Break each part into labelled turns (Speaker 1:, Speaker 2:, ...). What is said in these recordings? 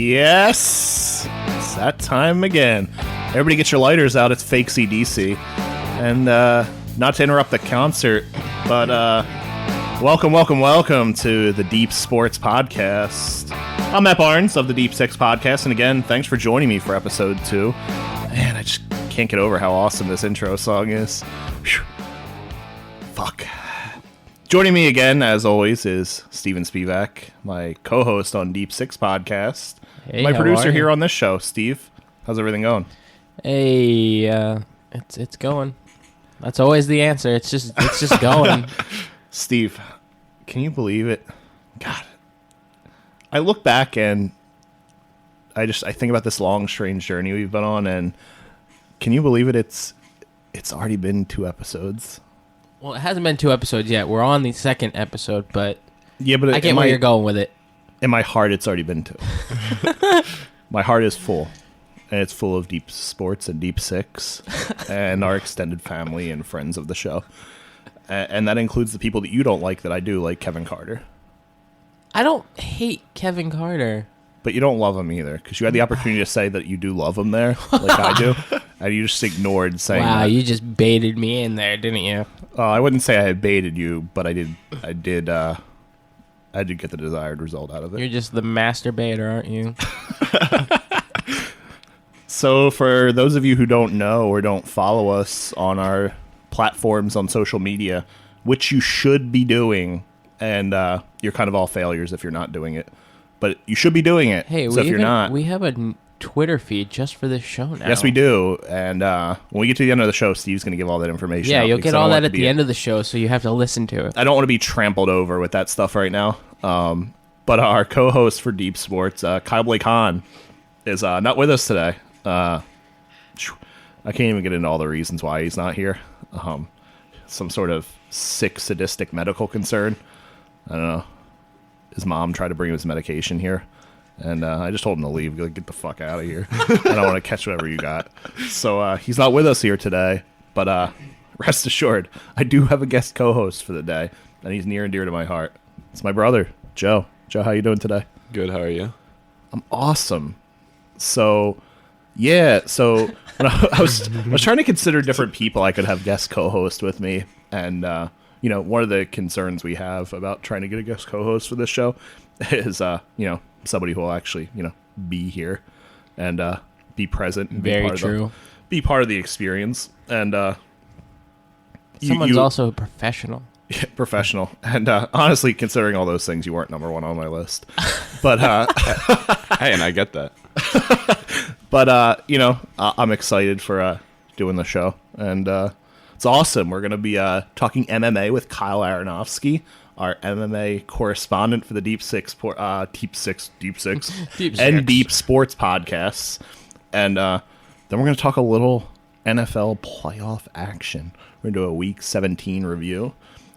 Speaker 1: Yes, it's that time again. Everybody get your lighters out. It's fake CDC. And not to interrupt the concert, but welcome to the Deep Sports Podcast. I'm Matt Barnes of the Deep Six Podcast, and again, thanks for joining me for episode 2. Man, I just can't get over how awesome this intro song is. Whew. Fuck. Joining me again, as always, is Steven Spivak, my co-host on Deep Six Podcast.
Speaker 2: Hey,
Speaker 1: my producer here on this show. Steve, how's everything going?
Speaker 2: Hey, it's going. That's always the answer. It's just going.
Speaker 1: Steve, can you believe it? God, I look back and I think about this long, strange journey we've been on, and can you believe it? It's already been 2 episodes.
Speaker 2: Well, it hasn't been 2 episodes yet. We're on the 2nd episode, but
Speaker 1: yeah, but
Speaker 2: I get where you're going with it.
Speaker 1: In my heart, it's already been 2. My heart is full, and it's full of Deep Sports and Deep Six and our extended family and friends of the show. And that includes the people that you don't like that I do, like Kevin Carter.
Speaker 2: I don't hate Kevin Carter.
Speaker 1: But you don't love him either, because you had the opportunity to say that you do love him there, like I do, and you just ignored saying that.
Speaker 2: Wow, you just baited me in there, didn't you?
Speaker 1: I wouldn't say I had baited you, but I did get the desired result out of it.
Speaker 2: You're just the master baiter, aren't you?
Speaker 1: So for those of you who don't know or don't follow us on our platforms on social media, which you should be doing, and you're kind of all failures if you're not doing it, but you should be doing it.
Speaker 2: Hey,
Speaker 1: so if you're not,
Speaker 2: we have a Twitter feed just for this show now.
Speaker 1: Yes, we do. And when we get to the end of the show, Steve's going to give all that information.
Speaker 2: Yeah, you'll get all that at the end of the show, so you have to listen to it.
Speaker 1: I don't want to be trampled over with that stuff right now. But our co-host for Deep Sports, Kyle Blake Hahn, is not with us today. I can't even get into all the reasons why he's not here. Some sort of sick, sadistic medical concern. I don't know. His mom tried to bring him his medication here, and I just told him to leave. Like, get the fuck out of here. I don't want to catch whatever you got. So he's not with us here today, but rest assured, I do have a guest co-host for the day, and he's near and dear to my heart. It's my brother, Joe. Joe, how you doing today?
Speaker 3: Good, how are you?
Speaker 1: I'm awesome. So, yeah, when I was trying to consider different people I could have guest co-host with me, and one of the concerns we have about trying to get a guest co-host for this show is, somebody who will actually, be here and be present and be part of the experience. And
Speaker 2: someone's also a professional.
Speaker 1: Yeah, professional. And honestly, considering all those things, you weren't number 1 on my list. But
Speaker 3: hey, and I get that.
Speaker 1: But I'm excited for doing the show, and it's awesome. We're going to be talking MMA with Kyle Arenofsky, our MMA correspondent for the Deep Six and Deep Sports podcasts. And then we're going to talk a little NFL playoff action. We're going to do a Week 17 review.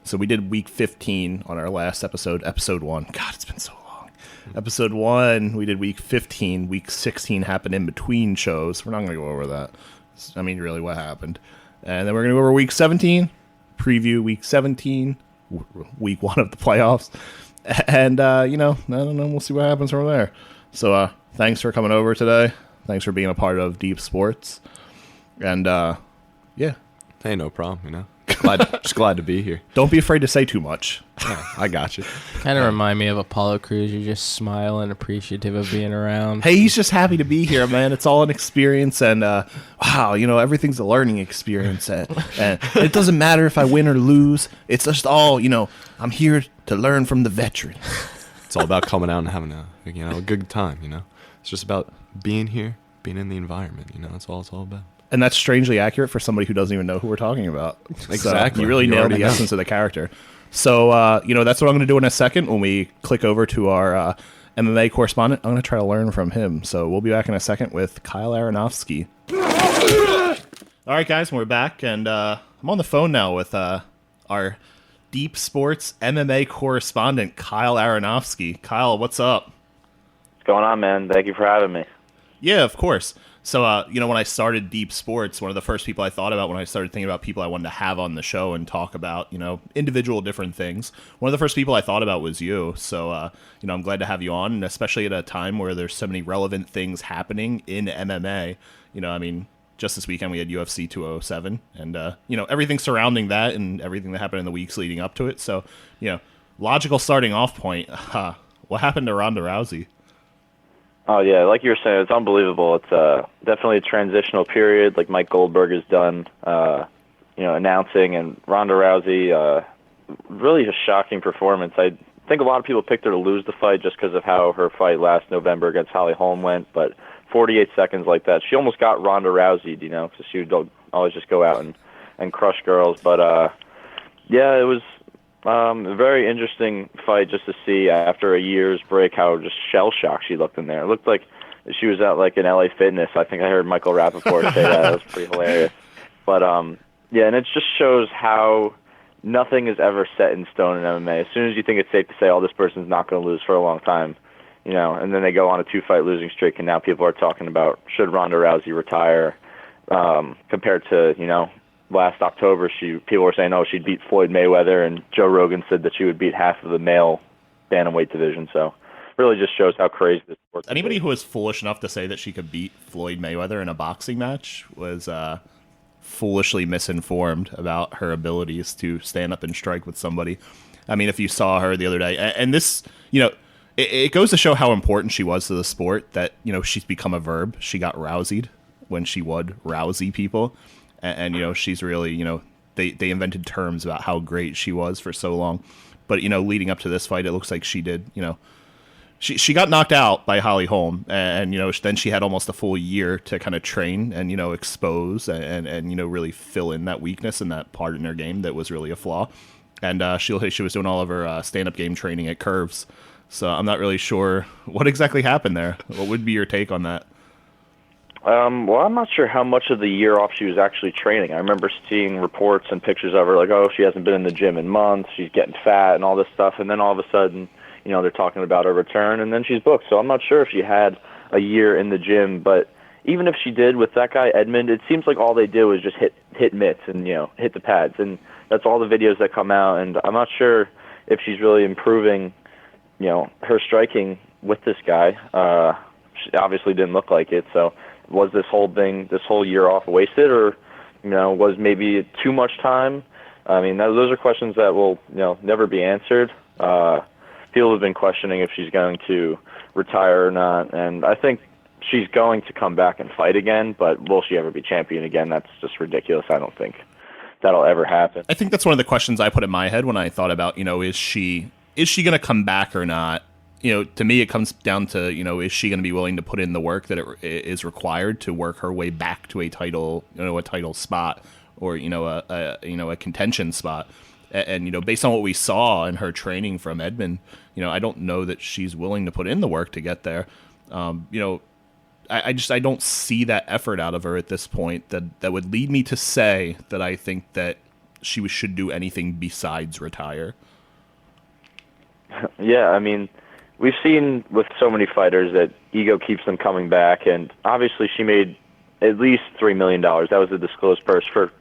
Speaker 1: So we did Week 15 on our last episode, Episode 1. God, it's been so long. Episode 1, we did Week 15. Week 16 happened in between shows. We're not going to go over that. I mean, really, what happened. And then we're going to go over Week 17, preview Week 17, Week 1 of the playoffs. And, I don't know, we'll see what happens from there. So thanks for coming over today. Thanks for being a part of Deep Sports. And, yeah.
Speaker 3: Hey, no problem, Just glad to be here.
Speaker 1: Don't be afraid to say too much.
Speaker 3: Yeah, I got you.
Speaker 2: Kind of remind me of Apollo Crews. You're just smiling, appreciative of being around.
Speaker 1: Hey, he's just happy to be here, man. It's all an experience, and wow, everything's a learning experience, and it doesn't matter if I win or lose. It's just all, I'm here to learn from the veteran.
Speaker 3: It's all about coming out and having a good time. It's just about being here, being in the environment. That's all it's all about.
Speaker 1: And that's strangely accurate for somebody who doesn't even know who we're talking about.
Speaker 3: Exactly.
Speaker 1: So you really nailed the essence of the character. So, that's what I'm going to do in a second when we click over to our MMA correspondent. I'm going to try to learn from him. So we'll be back in a second with Kyle Arenofsky. All right, guys, we're back. And I'm on the phone now with our Deep Sports MMA correspondent, Kyle Arenofsky. Kyle, what's up?
Speaker 4: What's going on, man? Thank you for having me.
Speaker 1: Yeah, of course. So, when I started Deep Sports, one of the first people I thought about when I started thinking about people I wanted to have on the show and talk about, individual different things, one of the first people I thought about was you. So, I'm glad to have you on, and especially at a time where there's so many relevant things happening in MMA. Just this weekend we had UFC 207, and, everything surrounding that and everything that happened in the weeks leading up to it. So, logical starting off point, what happened to Ronda Rousey?
Speaker 4: Oh, yeah, like you were saying, it's unbelievable. It's definitely a transitional period, like Mike Goldberg has done, announcing, and Ronda Rousey, really a shocking performance. I think a lot of people picked her to lose the fight just because of how her fight last November against Holly Holm went, but 48 seconds like that, she almost got Ronda Rousey, because she would always just go out and crush girls. But, it was a very interesting fight just to see after a year's break how just shell-shocked she looked in there. It looked like she was at like an LA Fitness. I think I heard Michael Rappaport say that. That was pretty hilarious. But, and it just shows how nothing is ever set in stone in MMA. As soon as you think it's safe to say, this person's not going to lose for a long time, and then they go on a 2-fight losing streak, and now people are talking about should Ronda Rousey retire compared to, last October, people were saying, she'd beat Floyd Mayweather, and Joe Rogan said that she would beat half of the male bantamweight division. So really just shows how crazy this sport is.
Speaker 1: Anybody who was foolish enough to say that she could beat Floyd Mayweather in a boxing match was foolishly misinformed about her abilities to stand up and strike with somebody. If you saw her the other day, and this, it goes to show how important she was to the sport that, she's become a verb. She got rouseyed when she would rousey people. And she's really, they invented terms about how great she was for so long. But, leading up to this fight, it looks like she did, she got knocked out by Holly Holm. And, then she had almost a full year to kind of train and, expose and really fill in that weakness and that part in her game that was really a flaw. And she was doing all of her stand-up game training at Curves. So I'm not really sure what exactly happened there. What would be your take on that?
Speaker 4: Well, I'm not sure how much of the year off she was actually training. I remember seeing reports and pictures of her like, she hasn't been in the gym in months, she's getting fat and all this stuff, and then all of a sudden, they're talking about her return, and then she's booked. So I'm not sure if she had a year in the gym, but even if she did with that guy, Edmund, it seems like all they do is just hit mitts and, hit the pads, and that's all the videos that come out, and I'm not sure if she's really improving, her striking with this guy. She obviously didn't look like it, so was this whole year off wasted, or, was maybe too much time? Those are questions that will, never be answered. People have been questioning if she's going to retire or not, and I think she's going to come back and fight again, but will she ever be champion again? That's just ridiculous. I don't think that'll ever happen.
Speaker 1: I think that's one of the questions I put in my head when I thought about, is she going to come back or not? To me, it comes down to, is she going to be willing to put in the work that it is required to work her way back to a title spot or, a contention spot. And, based on what we saw in her training from Edmund, I don't know that she's willing to put in the work to get there. I don't see that effort out of her at this point that would lead me to say that I think that she should do anything besides retire.
Speaker 4: Yeah, we've seen with so many fighters that ego keeps them coming back, and obviously she made at least $3 million. That was the disclosed purse for,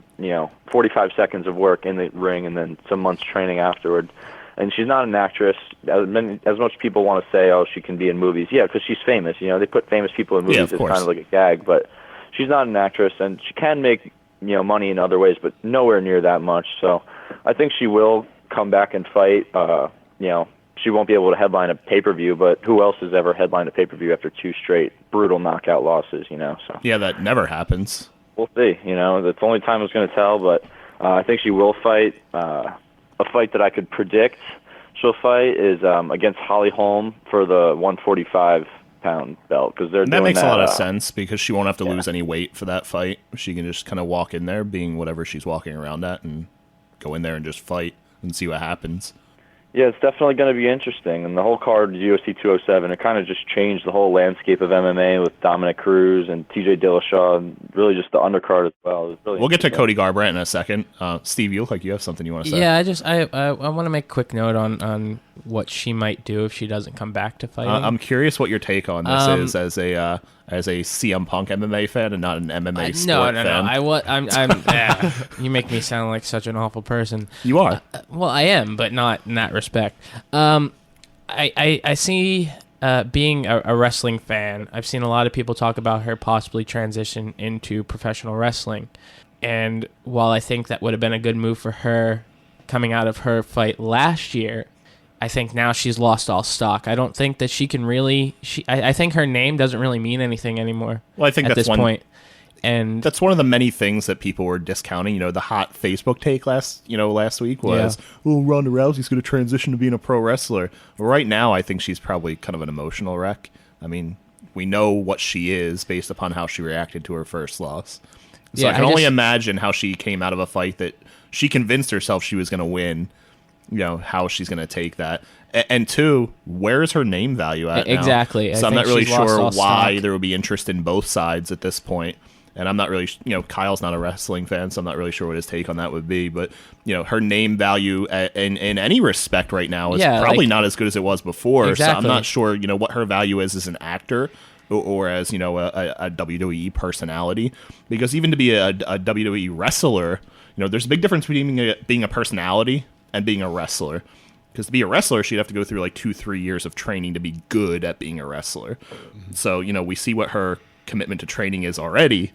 Speaker 4: 45 seconds of work in the ring and then some months training afterward. And she's not an actress. As much people want to say, she can be in movies. Yeah, because she's famous. They put famous people in movies. It's kind of like a gag, but she's not an actress, and she can make, money in other ways, but nowhere near that much. So I think she will come back and fight. She won't be able to headline a pay-per-view, but who else has ever headlined a pay-per-view after 2 straight brutal knockout losses, So
Speaker 1: yeah, that never happens.
Speaker 4: We'll see, That's the only time it's going to tell, but I think she will fight. A fight that I could predict she'll fight is against Holly Holm for the 145-pound belt.
Speaker 1: That makes a lot of sense because she won't have to lose any weight for that fight. She can just kind of walk in there being whatever she's walking around at and go in there and just fight and see what happens.
Speaker 4: Yeah, it's definitely going to be interesting. And the whole card, UFC 207, it kind of just changed the whole landscape of MMA with Dominic Cruz and TJ Dillashaw, and really just the undercard as well. Really
Speaker 1: we'll get to Cody Garbrandt in a second. Steve, you look like you have something you want to say.
Speaker 2: Yeah, I want to make a quick note on what she might do if she doesn't come back to fighting.
Speaker 1: I'm curious what your take on this is as as a CM Punk MMA fan and not an MMA sport fan.
Speaker 2: I'm you make me sound like such an awful person.
Speaker 1: You are.
Speaker 2: Well, I am, but not in that respect. I see being a wrestling fan, I've seen a lot of people talk about her possibly transition into professional wrestling. And while I think that would have been a good move for her coming out of her fight last year, I think now she's lost all stock. I don't think that she can really... I think her name doesn't really mean anything anymore.
Speaker 1: Well, I think
Speaker 2: at
Speaker 1: that's
Speaker 2: this point. And
Speaker 1: that's one of the many things that people were discounting. You know, the hot Facebook take last week was, "Oh, Ronda Rousey's going to transition to being a pro wrestler." Well, right now, I think she's probably kind of an emotional wreck. I mean, we know what she is based upon how she reacted to her first loss. So I can only imagine how she came out of a fight that she convinced herself she was going to win. You know, how she's going to take that. And two, where is her name value at now?
Speaker 2: Exactly.
Speaker 1: So I'm not really sure why there would be interest in both sides at this point. And I'm not really, Kyle's not a wrestling fan, so I'm not really sure what his take on that would be. But, her name value in any respect right now is probably not as good as it was before.
Speaker 2: Exactly.
Speaker 1: So I'm not sure, what her value is as an actor or as, a WWE personality. Because even to be a WWE wrestler, there's a big difference between being a personality and being a wrestler. Because to be a wrestler, she'd have to go through like 2-3 years of training to be good at being a wrestler. Mm-hmm. So, we see what her commitment to training is already,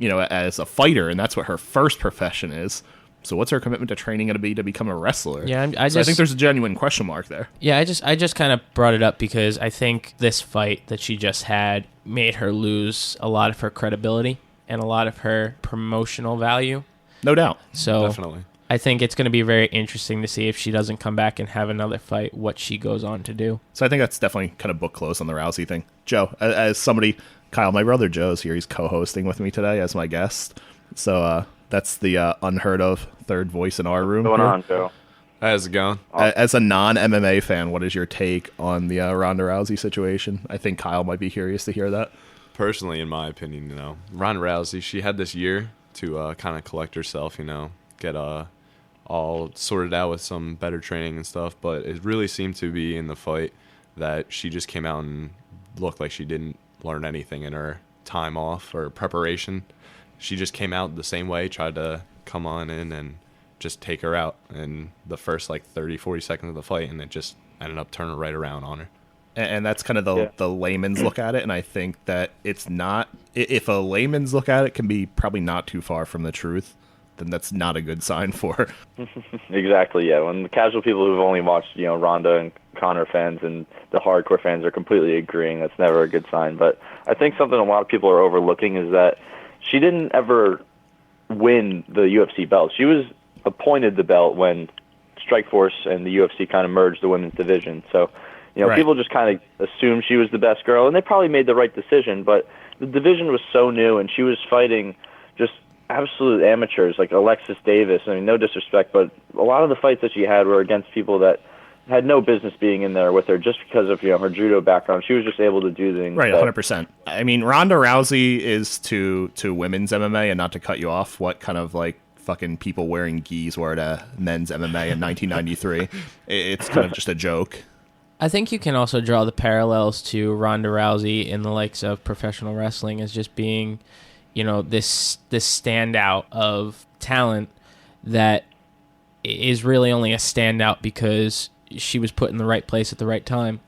Speaker 1: as a fighter, and that's what her first profession is. So what's her commitment to training going to be to become a wrestler?
Speaker 2: Yeah, I
Speaker 1: think there's a genuine question mark there.
Speaker 2: Yeah, I just kind of brought it up because I think this fight that she just had made her lose a lot of her credibility and a lot of her promotional value.
Speaker 1: No doubt.
Speaker 2: So
Speaker 3: definitely.
Speaker 2: I think it's going to be very interesting to see if she doesn't come back and have another fight, what she goes on to do.
Speaker 1: So I think that's definitely kind of book closed on the Rousey thing. Joe, as somebody, Kyle, my brother Joe's here. He's co-hosting with me today as my guest. So that's the unheard of third voice in our room.
Speaker 4: What's going on, Joe?
Speaker 3: How's it going?
Speaker 1: As a non-MMA fan, what is your take on the Ronda Rousey situation? I think Kyle might be curious to hear that.
Speaker 3: Personally, in my opinion, Ronda Rousey, she had this year to kind of collect herself, get all sorted out with some better training and stuff, but it really seemed to be in the fight that she just came out and looked like she didn't learn anything in her time off or preparation. She just came out the same way, tried to come on in and just take her out in the first 30-40 seconds of the fight, and it just ended up turning right around on her.
Speaker 1: And that's kind of the layman's look at it, and I think that it's not, if a layman's look at it can be probably not too far from the truth, then that's not a good sign for her.
Speaker 4: Exactly, yeah. When the casual people who've only watched, Ronda and Conor fans and the hardcore fans are completely agreeing, that's never a good sign. But I think something a lot of people are overlooking is that she didn't ever win the UFC belt. She was appointed the belt when Strikeforce and the UFC kind of merged the women's division. So, people just kind of assumed she was the best girl, and they probably made the right decision. But the division was so new, and she was fighting just absolute amateurs like Alexis Davis. I mean, no disrespect, but a lot of the fights that she had were against people that had no business being in there with her just because of her judo background. She was just able to do things.
Speaker 1: Right, 100%. I mean, Ronda Rousey is to women's MMA, and not to cut you off, what kind of fucking people wearing gis were to men's MMA in 1993. It's kind of just a joke.
Speaker 2: I think you can also draw the parallels to Ronda Rousey in the likes of professional wrestling as just being, this standout of talent that is really only a standout because she was put in the right place at the right time.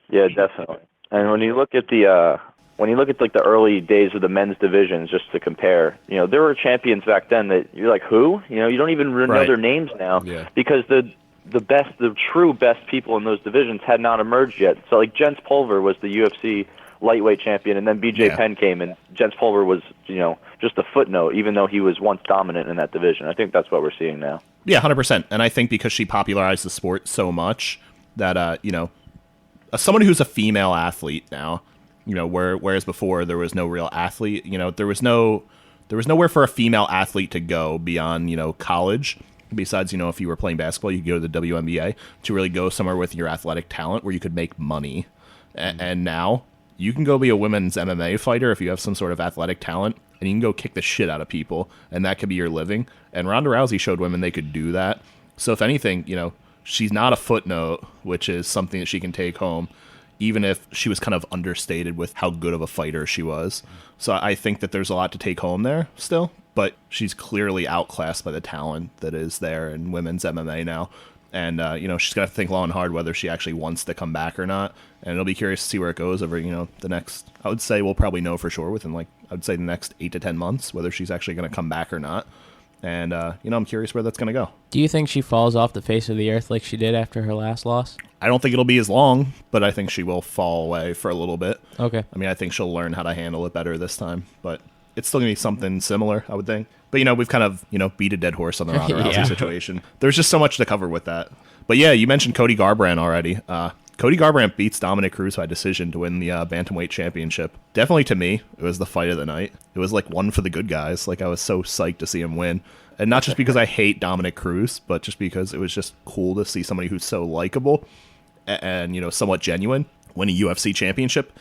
Speaker 4: Yeah, definitely. And when you look at the the early days of the men's divisions, just to compare, there were champions back then that you're like, who? You don't even know their names now because the true best people in those divisions had not emerged yet. So Jens Pulver was the UFC lightweight champion, and then BJ Penn came, and Jens Pulver was, just a footnote, even though he was once dominant in that division. I think that's what we're seeing now.
Speaker 1: Yeah, 100%. And I think because she popularized the sport so much that, as someone who's a female athlete now, whereas before there was no real athlete, there was nowhere for a female athlete to go beyond, college. Besides, if you were playing basketball, you could go to the WNBA to really go somewhere with your athletic talent where you could make money. And now you can go be a women's MMA fighter if you have some sort of athletic talent, and you can go kick the shit out of people, and that could be your living. And Ronda Rousey showed women they could do that. So if anything, she's not a footnote, which is something that she can take home. even if she was kind of understated with how good of a fighter she was. So I think that there's a lot to take home there still, but she's clearly outclassed by the talent that is there in women's MMA now. And, she's got to think long and hard whether she actually wants to come back or not. And it'll be curious to see where it goes over, the next, I would say we'll probably know for sure within the next 8 to 10 months, whether she's actually going to come back or not. And, I'm curious where that's going to go.
Speaker 2: Do you think she falls off the face of the earth like she did after her last loss?
Speaker 1: I don't think it'll be as long, but I think she will fall away for a little bit.
Speaker 2: Okay.
Speaker 1: I mean, I think she'll learn how to handle it better this time, but it's still going to be something similar, I would think. But, we've kind of, beat a dead horse on the Ronda Rousey situation. There's just so much to cover with that. But, yeah, you mentioned Cody Garbrandt already. Cody Garbrandt beats Dominic Cruz by decision to win the Bantamweight Championship. Definitely, to me, it was the fight of the night. It was like one for the good guys. Like, I was so psyched to see him win. And not just because I hate Dominic Cruz, but just because it was just cool to see somebody who's so likable and somewhat genuine win a UFC championship.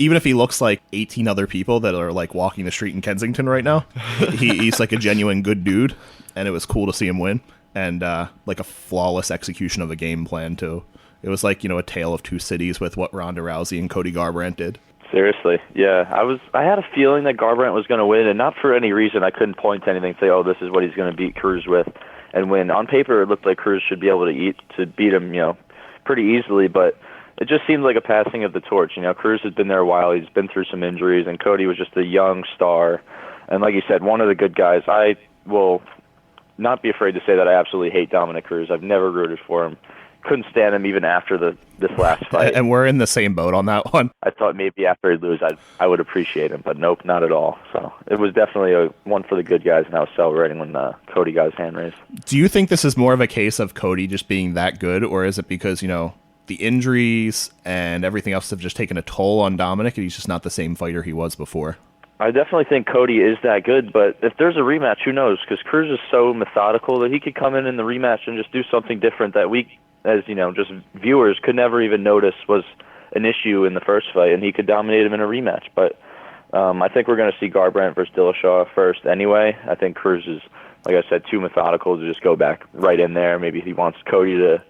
Speaker 1: Even if he looks like 18 other people that are like walking the street in Kensington right now, he's like a genuine good dude, and it was cool to see him win. And like a flawless execution of a game plan too. It was like a tale of two cities with what Ronda Rousey and Cody Garbrandt did.
Speaker 4: Seriously, yeah. I had a feeling that Garbrandt was going to win, and not for any reason. I couldn't point to anything and say, oh, this is what he's going to beat Cruz with. And when on paper it looked like Cruz should be able to beat him, pretty easily, but it just seemed like a passing of the torch. Cruz has been there a while. He's been through some injuries, and Cody was just a young star. And like you said, one of the good guys. I will not be afraid to say that I absolutely hate Dominic Cruz. I've never rooted for him. Couldn't stand him even after this last fight.
Speaker 1: And we're in the same boat on that one.
Speaker 4: I thought maybe after he'd lose, I would appreciate him, but nope, not at all. So it was definitely a one for the good guys, and I was celebrating when Cody got his hand raised.
Speaker 1: Do you think this is more of a case of Cody just being that good, or is it because, the injuries and everything else have just taken a toll on Dominic, and he's just not the same fighter he was before?
Speaker 4: I definitely think Cody is that good, but if there's a rematch, who knows? Because Cruz is so methodical that he could come in the rematch and just do something different that we, as just viewers, could never even notice was an issue in the first fight, and he could dominate him in a rematch. But I think we're going to see Garbrandt versus Dillashaw first anyway. I think Cruz is, like I said, too methodical to just go back right in there. Maybe he wants Cody to,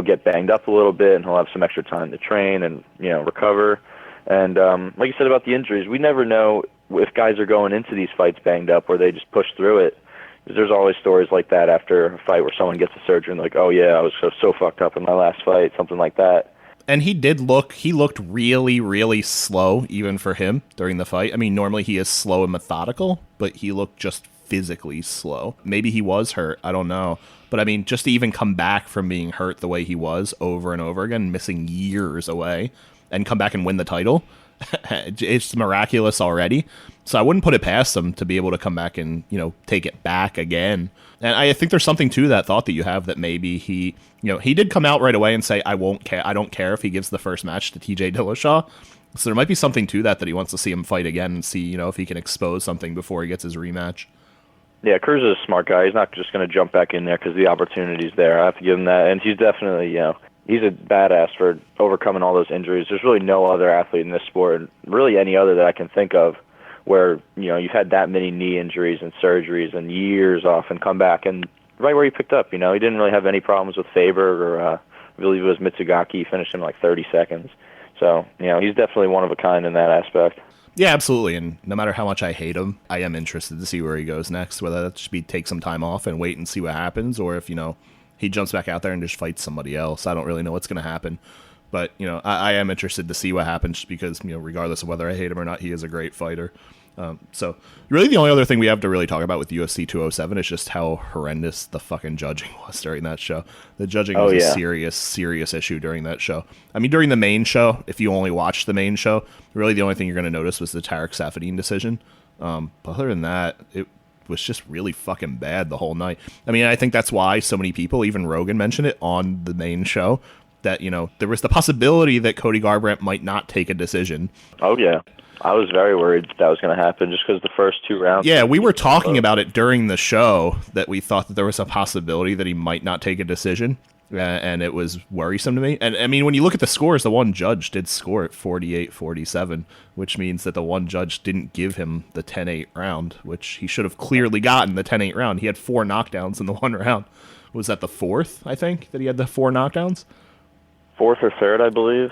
Speaker 4: get banged up a little bit, and he'll have some extra time to train and, recover. And like you said about the injuries, we never know if guys are going into these fights banged up or they just push through it. There's always stories like that after a fight where someone gets a surgery and like, oh yeah, I was so fucked up in my last fight, something like that.
Speaker 1: And he looked really, really slow even for him during the fight. I mean, normally he is slow and methodical, but he looked just physically slow. Maybe he was hurt, I don't know. But I mean, just to even come back from being hurt the way he was over and over again, missing years away, and come back and win the title, it's miraculous already. So I wouldn't put it past him to be able to come back and, take it back again. And I think there's something to that thought that you have, that maybe he did come out right away and say, I don't care if he gives the first match to TJ Dillashaw. So there might be something to that he wants to see him fight again and see, if he can expose something before he gets his rematch.
Speaker 4: Yeah, Cruz is a smart guy. He's not just going to jump back in there because the opportunity's there. I have to give him that. And he's definitely, he's a badass for overcoming all those injuries. There's really no other athlete in this sport, and really any other that I can think of, where, you've had that many knee injuries and surgeries and years off and come back and right where he picked up. He didn't really have any problems with Faber or I believe it was Mitsugaki. He finished in like 30 seconds. So, he's definitely one of a kind in that aspect.
Speaker 1: Yeah, absolutely. And no matter how much I hate him, I am interested to see where he goes next, whether that should be take some time off and wait and see what happens, or if, he jumps back out there and just fights somebody else. I don't really know what's going to happen. But, I am interested to see what happens because, regardless of whether I hate him or not, he is a great fighter. So really the only other thing we have to really talk about with UFC 207 is just how horrendous the fucking judging was during that show. The judging was a serious issue during that show. I mean, during the main show, if you only watched the main show, really the only thing you're going to notice was the Tarek Saffiedine decision. But other than that, it was just really fucking bad the whole night. I mean, I think that's why so many people, even Rogan mentioned it on the main show, that, there was the possibility that Cody Garbrandt might not take a decision.
Speaker 4: Oh, yeah. I was very worried that was going to happen just because the first 2 rounds...
Speaker 1: Yeah, we were talking about it during the show, that we thought that there was a possibility that he might not take a decision, and it was worrisome to me. And, I mean, when you look at the scores, the one judge did score at 48-47, which means that the one judge didn't give him the 10-8 round, which he should have clearly gotten the 10-8 round. He had 4 knockdowns in the one round. Was that the 4th, I think, that he had the 4 knockdowns?
Speaker 4: 4th or 3rd, I believe.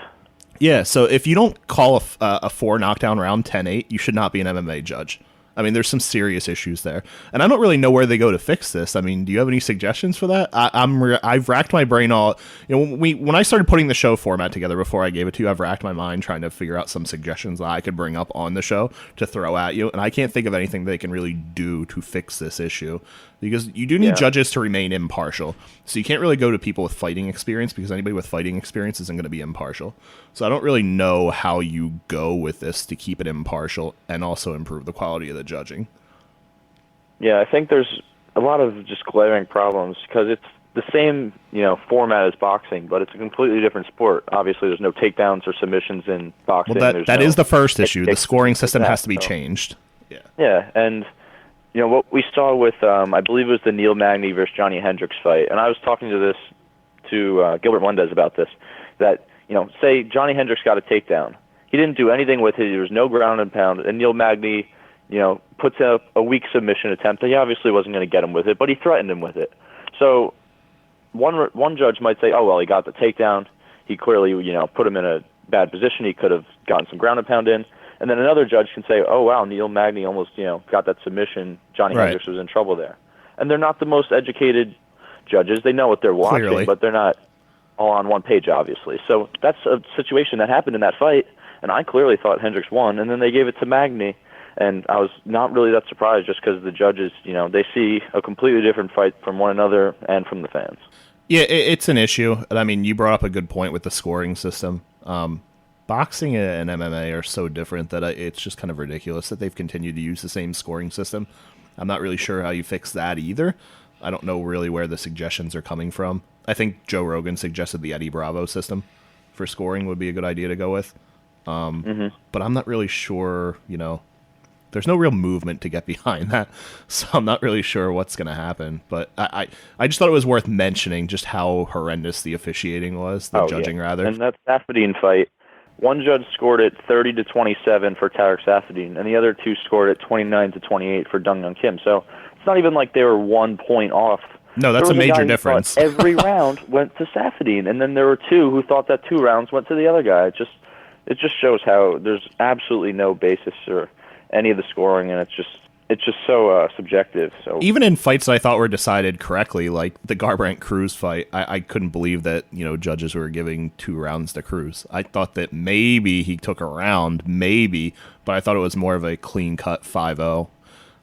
Speaker 1: Yeah, so if you don't call a 4 knockdown round 10-8, you should not be an MMA judge. I mean, there's some serious issues there, and I don't really know where they go to fix this. I mean, do you have any suggestions for that? I've racked my brain all. When I started putting the show format together before I gave it to you, I've racked my mind trying to figure out some suggestions that I could bring up on the show to throw at you, and I can't think of anything they can really do to fix this issue, because you do need judges to remain impartial. So you can't really go to people with fighting experience, because anybody with fighting experience isn't going to be impartial. So I don't really know how you go with this to keep it impartial and also improve the quality of the judging.
Speaker 4: Yeah, I think there's a lot of just glaring problems because it's the same, format as boxing, but it's a completely different sport. Obviously, there's no takedowns or submissions in boxing.
Speaker 1: Well, that is the first issue. The scoring system has to be changed.
Speaker 4: Yeah, and what we saw with, I believe it was the Neil Magny versus Johnny Hendricks fight, and I was talking to Gilbert Melendez about this, that, say Johnny Hendricks got a takedown. He didn't do anything with it. There was no ground and pound, and Neil Magny, puts up a weak submission attempt. He obviously wasn't going to get him with it, but he threatened him with it. So one judge might say, oh, well, he got the takedown. He clearly, put him in a bad position. He could have gotten some ground and pound in. And then another judge can say, oh, wow, Neil Magny almost, got that submission. Johnny Hendricks was in trouble there. And they're not the most educated judges. They know what they're watching, but they're not all on one page, obviously. So that's a situation that happened in that fight, and I clearly thought Hendricks won, and then they gave it to Magny. And I was not really that surprised just because the judges, they see a completely different fight from one another and from the fans.
Speaker 1: Yeah, it's an issue. And I mean, you brought up a good point with the scoring system. Boxing and MMA are so different that it's just kind of ridiculous that they've continued to use the same scoring system. I'm not really sure how you fix that either. I don't know really where the suggestions are coming from. I think Joe Rogan suggested the Eddie Bravo system for scoring would be a good idea to go with. But I'm not really sure, there's no real movement to get behind that, so I'm not really sure what's going to happen. But I just thought it was worth mentioning just how horrendous the officiating was, judging rather.
Speaker 4: And that Saffiedine fight, one judge scored it 30-27 for Tarek Saffiedine, and the other two scored it 29-28 for Dong Hyun Kim. So it's not even like they were 1 point off.
Speaker 1: No, that's a major difference.
Speaker 4: Every round went to Saffiedine, and then there were two who thought that 2 rounds went to the other guy. It just shows how there's absolutely no basis or any of the scoring, and it's just so subjective. So
Speaker 1: even in fights that I thought were decided correctly, like the Garbrandt-Cruz fight, I couldn't believe that judges were giving 2 rounds to Cruz. I thought that maybe he took a round, but I thought it was more of a clean-cut 5-0.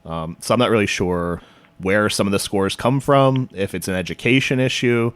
Speaker 1: So I'm not really sure where some of the scores come from, if it's an education issue.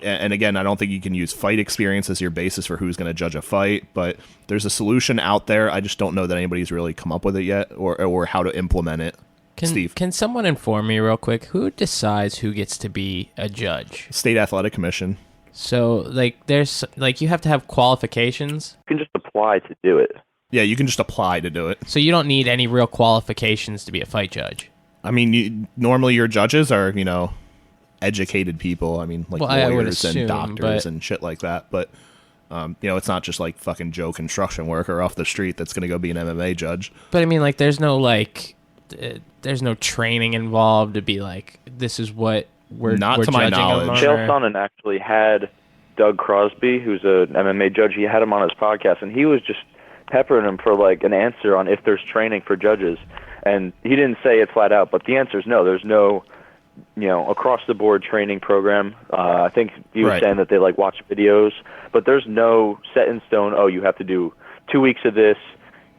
Speaker 1: And again, I don't think you can use fight experience as your basis for who's going to judge a fight, but there's a solution out there. I just don't know that anybody's really come up with it yet or how to implement it. Steve.
Speaker 2: Can someone inform me real quick? Who decides who gets to be a judge?
Speaker 1: State Athletic Commission.
Speaker 2: So, there's you have to have qualifications?
Speaker 4: You can just apply to do it.
Speaker 1: Yeah, you can just apply to do it.
Speaker 2: So you don't need any real qualifications to be a fight judge?
Speaker 1: I mean, normally your judges are, educated people. I mean, lawyers and doctors and shit like that. But, it's not just like fucking Joe construction worker off the street that's going to go be an MMA judge.
Speaker 2: But I mean, there's no training involved to be this is what we're
Speaker 1: not to my knowledge.
Speaker 4: Chael Sonnen actually had Doug Crosby, who's an MMA judge. He had him on his podcast, and he was just peppering him for an answer on if there's training for judges. And he didn't say it flat out, but the answer is no. There's no across-the-board training program. I think he was saying that they watch videos, but there's no set in stone, you have to do 2 weeks of this,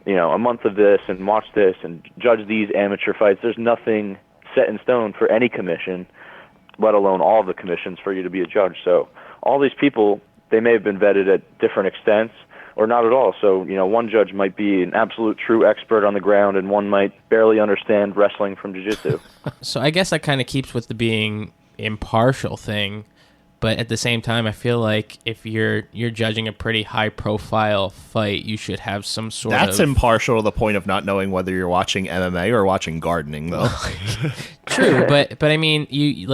Speaker 4: a month of this, and watch this, and judge these amateur fights. There's nothing set in stone for any commission, let alone all of the commissions for you to be a judge. So all these people, they may have been vetted at different extents, or not at all. So, one judge might be an absolute true expert on the ground, and one might barely understand wrestling from jiu-jitsu.
Speaker 2: So I guess that kind of keeps with the being impartial thing, but at the same time, I feel like if you're judging a pretty high-profile fight, you should have some sort of...
Speaker 1: That's impartial to the point of not knowing whether you're watching MMA or watching gardening, though.
Speaker 2: True, but I mean, you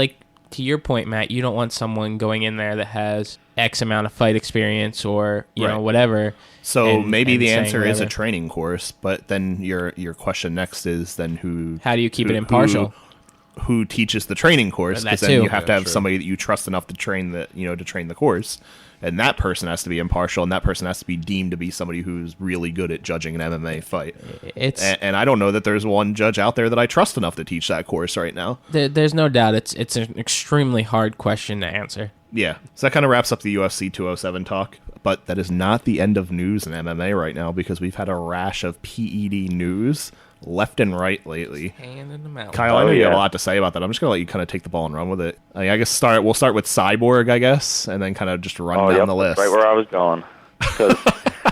Speaker 2: to your point, Matt, you don't want someone going in there that has X amount of fight experience or whatever.
Speaker 1: So maybe the answer is a training course, but then your question next is then who?
Speaker 2: How do you keep it impartial?
Speaker 1: who teaches the training course, because
Speaker 2: That
Speaker 1: then
Speaker 2: too.
Speaker 1: you have to have
Speaker 3: true.
Speaker 1: somebody that you trust enough to train the course, and that person has to be impartial, and that person has to be deemed to be somebody who's really good at judging an MMA fight.
Speaker 2: It's
Speaker 1: And I don't know that there's one judge out there that I trust enough to teach that course right now.
Speaker 2: there's no doubt it's an extremely hard question to answer.
Speaker 1: Yeah, so that kind of wraps up the UFC 207 talk, but that is not the end of news in MMA right now, because we've had a rash of PED news left and right lately.
Speaker 2: Hand in the mouth.
Speaker 1: Kyle, I know
Speaker 4: Oh,
Speaker 1: you have a
Speaker 4: yeah.
Speaker 1: lot to say about that. I'm just going to let you kind of take the ball and run with it. I guess we'll start with Cyborg, I guess, and then kind of just run down
Speaker 4: yep,
Speaker 1: the list.
Speaker 4: that's right where I was going. 'Cause,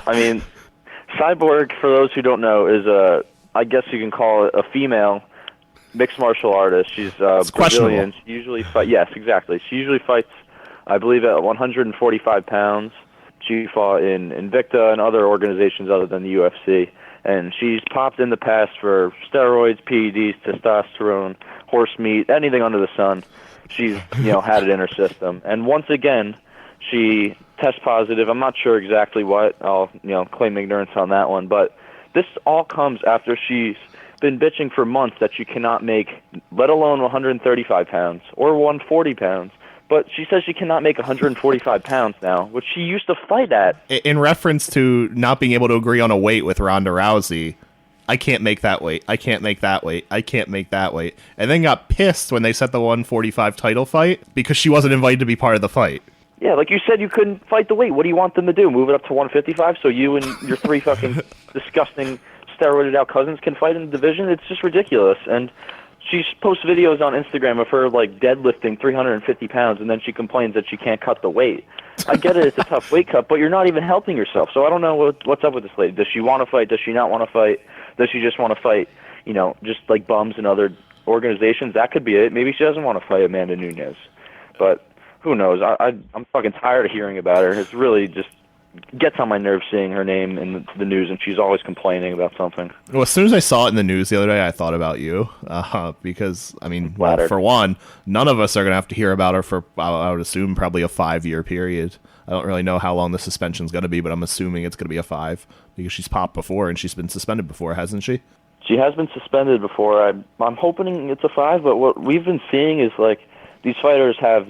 Speaker 4: I mean, Cyborg, for those who don't know, is I guess you can call it a female mixed martial artist. She's
Speaker 1: It's
Speaker 4: Brazilian.
Speaker 1: questionable.
Speaker 4: She usually yes, exactly. She usually fights, I believe, at 145 pounds. She fought in Invicta and other organizations other than the UFC. And she's popped in the past for steroids, PEDs, testosterone, horse meat, anything under the sun. She's, had it in her system. And once again, she tests positive. I'm not sure exactly what. I'll, claim ignorance on that one. But this all comes after she's been bitching for months that she cannot make, let alone 135 pounds or 140 pounds. But she says she cannot make 145 pounds now, which she used to fight at.
Speaker 1: In reference to not being able to agree on a weight with Ronda Rousey, I can't make that weight. I can't make that weight. I can't make that weight. And then got pissed when they set the 145 title fight because she wasn't invited to be part of the fight.
Speaker 4: Yeah, like you said, you couldn't fight the weight. What do you want them to do? Move it up to 155 so you and your three fucking disgusting steroided out cousins can fight in the division? It's just ridiculous. And she posts videos on Instagram of her like deadlifting 350 pounds, and then she complains that she can't cut the weight. I get it; it's a tough weight cut, but you're not even helping yourself. So I don't know what's up with this lady. Does she want to fight? Does she not want to fight? Does she just want to fight? Just like bums in other organizations. That could be it. Maybe she doesn't want to fight Amanda Nunes, but who knows? I'm fucking tired of hearing about her. It's really just gets on my nerves seeing her name in the news, and she's always complaining about something.
Speaker 1: Well, as soon as I saw it in the news the other day, I thought about you because,
Speaker 4: Flattered.
Speaker 1: for one, none of us are going to have to hear about her for, I would assume, probably a 5-year period. I don't really know how long the suspension's going to be, but I'm assuming it's going to be a 5 because she's popped before and she's been suspended before, hasn't she?
Speaker 4: She has been suspended before. I'm hoping it's a 5, but what we've been seeing is like these fighters have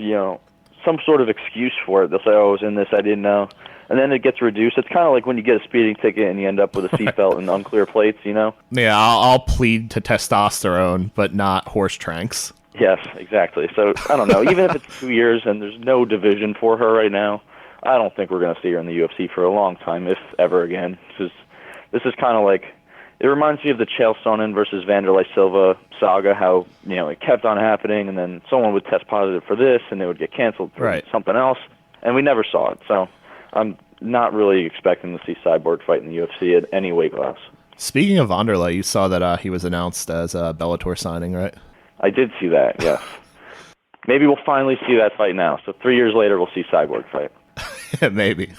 Speaker 4: some sort of excuse for it. They'll say, "Oh, I was in this, I didn't know." And then it gets reduced. It's kind of like when you get a speeding ticket and you end up with a seatbelt and unclear plates,
Speaker 1: Yeah, I'll plead to testosterone, but not horse tranks.
Speaker 4: Yes, exactly. So, I don't know. Even if it's 2 years and there's no division for her right now, I don't think we're going to see her in the UFC for a long time, if ever again. This is kind of like, it reminds me of the Chael Sonnen versus Vanderlei Silva saga, how, it kept on happening, and then someone would test positive for this, and they would get canceled for something else, and we never saw it. So I'm not really expecting to see Cyborg fight in the UFC at any weight class.
Speaker 1: Speaking of Vanderlei, you saw that he was announced as a Bellator signing, right?
Speaker 4: I did see that, yes. Maybe we'll finally see that fight now. So 3 years later, we'll see Cyborg fight.
Speaker 1: Maybe.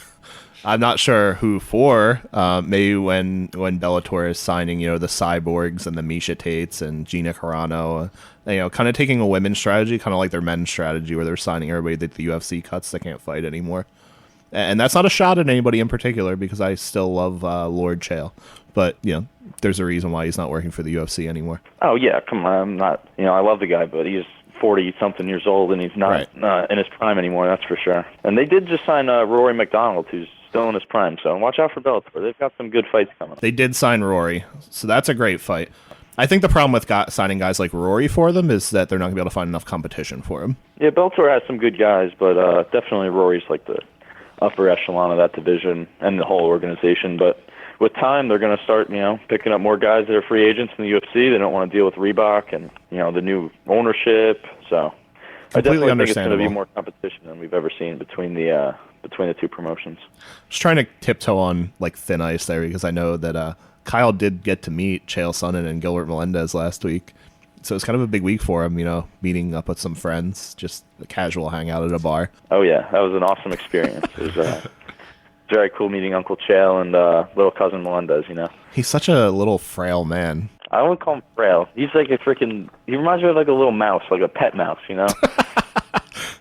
Speaker 1: I'm not sure who for. Maybe when Bellator is signing, the Cyborgs and the Misha Tates and Gina Carano, kind of taking a women's strategy, kind of like their men's strategy, where they're signing everybody that the UFC cuts that can't fight anymore. And that's not a shot at anybody in particular, because I still love Lord Chael. But, there's a reason why he's not working for the UFC anymore.
Speaker 4: Oh, yeah, come on. I'm not, I love the guy, but he's 40-something years old, and he's not in his prime anymore, that's for sure. And they did just sign Rory McDonald, who's still in his prime, so watch out for Bellator. They've got some good fights coming.
Speaker 1: They did sign Rory, so that's a great fight. I think the problem with signing guys like Rory for them is that they're not going to be able to find enough competition for him.
Speaker 4: Yeah, Bellator has some good guys, but definitely Rory's like the upper echelon of that division and the whole organization. But with time, they're going to start, picking up more guys that are free agents in the UFC. They don't want to deal with Reebok and, the new ownership. So I definitely think it's going to be more competition than we've ever seen between the two promotions.
Speaker 1: Just trying to tiptoe on like thin ice there, because I know that Kyle did get to meet Chael Sonnen and Gilbert Melendez last week. So it's kind of a big week for him, meeting up with some friends, just a casual hangout at a bar.
Speaker 4: Oh, yeah. That was an awesome experience. It was very cool meeting Uncle Chael and little cousin Melendez,
Speaker 1: He's such a little frail man.
Speaker 4: I wouldn't call him frail. He's like he reminds me of like a little mouse, like a pet mouse,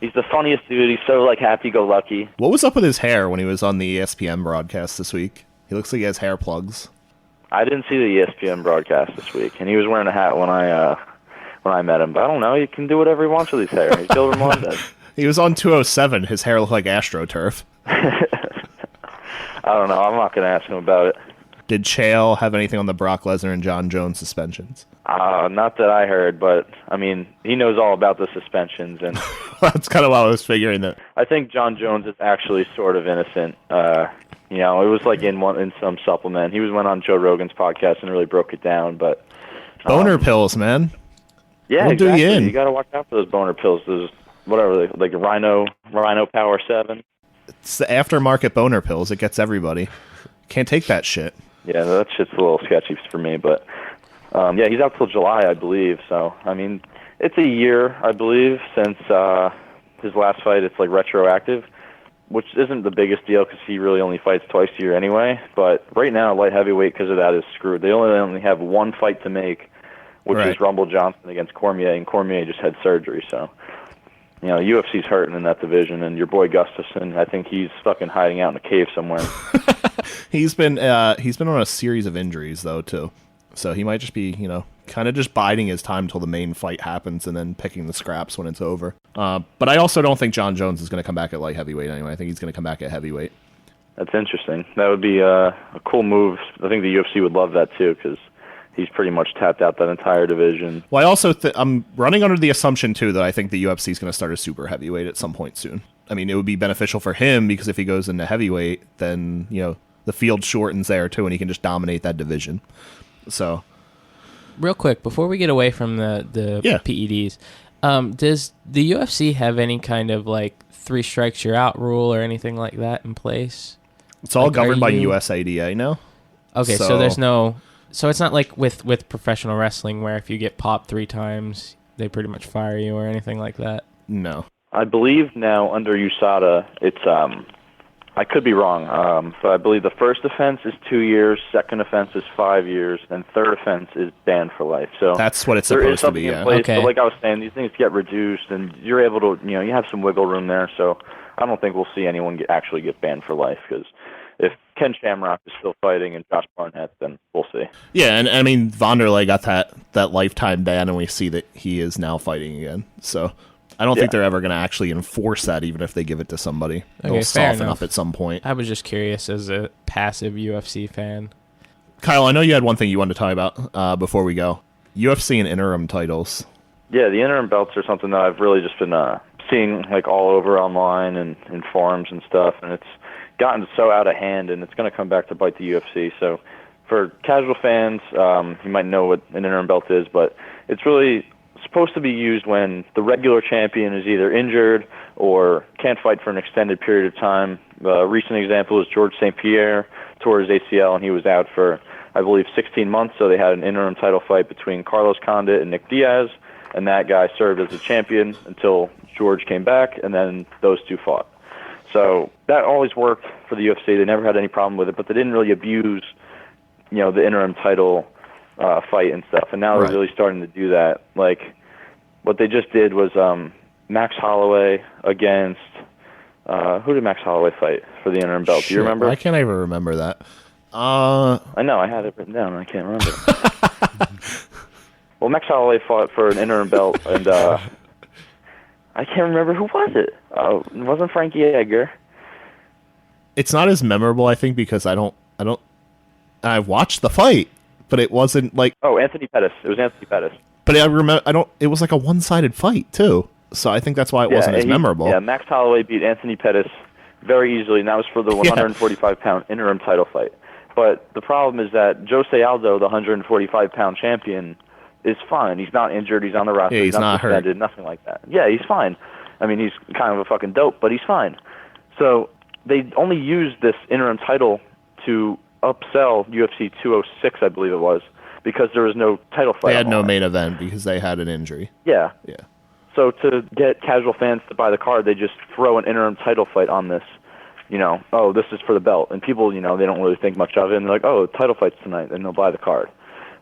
Speaker 4: He's the funniest dude. He's so like happy-go-lucky.
Speaker 1: What was up with his hair when he was on the ESPN broadcast this week? He looks like he has hair plugs.
Speaker 4: I didn't see the ESPN broadcast this week, and he was wearing a hat when I when I met him. But I don't know. He can do whatever he wants with his hair. He's Gilbert Melendez.
Speaker 1: He was on 207. His hair looked like AstroTurf.
Speaker 4: I don't know. I'm not going to ask him about it.
Speaker 1: Did Chael have anything on the Brock Lesnar and Jon Jones suspensions?
Speaker 4: Not that I heard, but, I mean, he knows all about the suspensions. And
Speaker 1: That's kind of what I was figuring. That
Speaker 4: I think Jon Jones is actually sort of innocent. You know, it was like in some supplement. He went on Joe Rogan's podcast and really broke it down. But
Speaker 1: boner pills, man.
Speaker 4: Yeah,
Speaker 1: We'll
Speaker 4: exactly.
Speaker 1: do you in.
Speaker 4: You got to watch out for those boner pills. Those, whatever, like Rhino Power 7.
Speaker 1: It's the aftermarket boner pills. It gets everybody. Can't take that shit.
Speaker 4: Yeah, that shit's a little sketchy for me, but yeah, he's out till July, I believe. So, I mean, it's a year, I believe, since his last fight. It's like retroactive, which isn't the biggest deal because he really only fights twice a year anyway. But right now, light heavyweight, because of that, is screwed. They only have one fight to make, which
Speaker 1: Right.
Speaker 4: is Rumble Johnson against Cormier, and Cormier just had surgery. So, you know, UFC's hurting in that division, and your boy Gustafsson, I think he's fucking hiding out in a cave somewhere.
Speaker 1: He's been on a series of injuries though too, so he might just be kind of just biding his time until the main fight happens and then picking the scraps when it's over. But I also don't think Jon Jones is going to come back at light heavyweight anyway. I think he's going to come back at heavyweight.
Speaker 4: That's interesting. That would be a cool move. I think the UFC would love that too because he's pretty much tapped out that entire division.
Speaker 1: Well, I also I'm running under the assumption too that I think the UFC is going to start a super heavyweight at some point soon. I mean, it would be beneficial for him because if he goes into heavyweight, then the field shortens there too, and he can just dominate that division. So,
Speaker 2: Real quick, before we get away from the
Speaker 1: Yeah.
Speaker 2: PEDs, does the UFC have any kind of like 3 strikes you're out rule or anything like that in place?
Speaker 1: it's all
Speaker 2: Like,
Speaker 1: governed by
Speaker 2: are you-
Speaker 1: USADA now.
Speaker 2: Okay, so there's no, so it's not like with professional wrestling where if you get popped 3 times, they pretty much fire you or anything like that.
Speaker 1: No.
Speaker 4: I believe now under USADA, it's I could be wrong, but I believe the first offense is 2 years, second offense is 5 years, and third offense is banned for life. So
Speaker 1: That's what it's
Speaker 4: there is
Speaker 1: supposed to
Speaker 4: something
Speaker 1: be.
Speaker 4: in
Speaker 1: Yeah.
Speaker 4: place,
Speaker 2: Okay.
Speaker 4: but like I was saying, these things get reduced, and you're able to, you have some wiggle room there. So I don't think we'll see anyone actually get banned for life because if Ken Shamrock is still fighting and Josh Barnett, then we'll see.
Speaker 1: Yeah, and I mean Vanderlei got that lifetime ban, and we see that he is now fighting again. So I don't think
Speaker 4: Yeah.
Speaker 1: they're ever going to actually enforce that, even if they give it to somebody.
Speaker 2: Okay,
Speaker 1: They'll
Speaker 2: fair
Speaker 1: soften
Speaker 2: enough.
Speaker 1: up at some point.
Speaker 2: I was just curious as a passive UFC fan.
Speaker 1: Kyle, I know you had one thing you wanted to talk about before we go. UFC and interim titles.
Speaker 4: Yeah, the interim belts are something that I've really just been seeing like all over online and in forums and stuff, and it's gotten so out of hand, and it's going to come back to bite the UFC. So for casual fans, you might know what an interim belt is, but it's really supposed to be used when the regular champion is either injured or can't fight for an extended period of time. A recent example is George St. Pierre tore his ACL, and he was out for, I believe, 16 months, so they had an interim title fight between Carlos Condit and Nick Diaz, and that guy served as a champion until George came back, and then those two fought. So that always worked for the UFC. They never had any problem with it, but they didn't really abuse, the interim title fight and stuff. And now
Speaker 1: Right.
Speaker 4: they're really starting to do that. Like what they just did was Max Holloway against who did Max Holloway fight for the interim belt? Do you
Speaker 1: Shit,
Speaker 4: remember?
Speaker 1: I can't even remember that.
Speaker 4: I know I had it written down. And I can't remember. Well, Max Holloway fought for an interim belt, and I can't remember who was it. It wasn't Frankie Edgar.
Speaker 1: It's not as memorable, I think, because I watched the fight, but it wasn't like.
Speaker 4: Oh, Anthony Pettis. It was Anthony Pettis.
Speaker 1: But I remember, it was like a one-sided fight too, so I think that's why it wasn't as memorable.
Speaker 4: Yeah, Max Holloway beat Anthony Pettis very easily, and that was for the 145-pound interim title fight. But the problem is that Jose Aldo, the 145-pound champion, is fine. He's not injured. He's on the roster.
Speaker 1: Yeah, he's not hurt.
Speaker 4: suspended. Nothing like that. Yeah, he's fine. I mean, he's kind of a fucking dope, but he's fine. So they only used this interim title to upsell UFC 206, I believe it was, because there was no title fight.
Speaker 1: They had
Speaker 4: on
Speaker 1: no
Speaker 4: it.
Speaker 1: main event because they had an injury.
Speaker 4: Yeah.
Speaker 1: Yeah.
Speaker 4: So to get casual fans to buy the card, they just throw an interim title fight on this. Oh, this is for the belt. And people, they don't really think much of it. And they're like, oh, title fight's tonight. And they'll buy the card.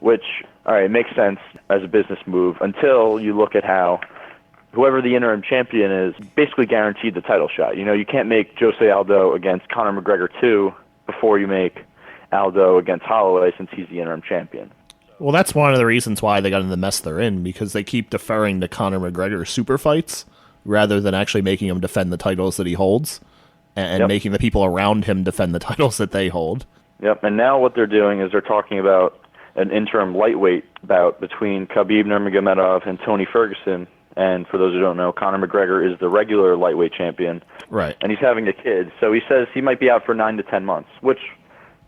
Speaker 4: Which, all right, makes sense as a business move until you look at how whoever the interim champion is basically guaranteed the title shot. You can't make Jose Aldo against Conor McGregor 2 before you make Aldo against Holloway since he's the interim champion.
Speaker 1: Well, that's one of the reasons why they got in the mess they're in, because they keep deferring to Conor McGregor super fights rather than actually making him defend the titles that he holds and making the people around him defend the titles that they hold.
Speaker 4: Yep, and now what they're doing is they're talking about an interim lightweight bout between Khabib Nurmagomedov and Tony Ferguson. And for those who don't know, Conor McGregor is the regular lightweight champion.
Speaker 1: Right.
Speaker 4: And he's having a kid, so he says he might be out for 9 to 10 months, which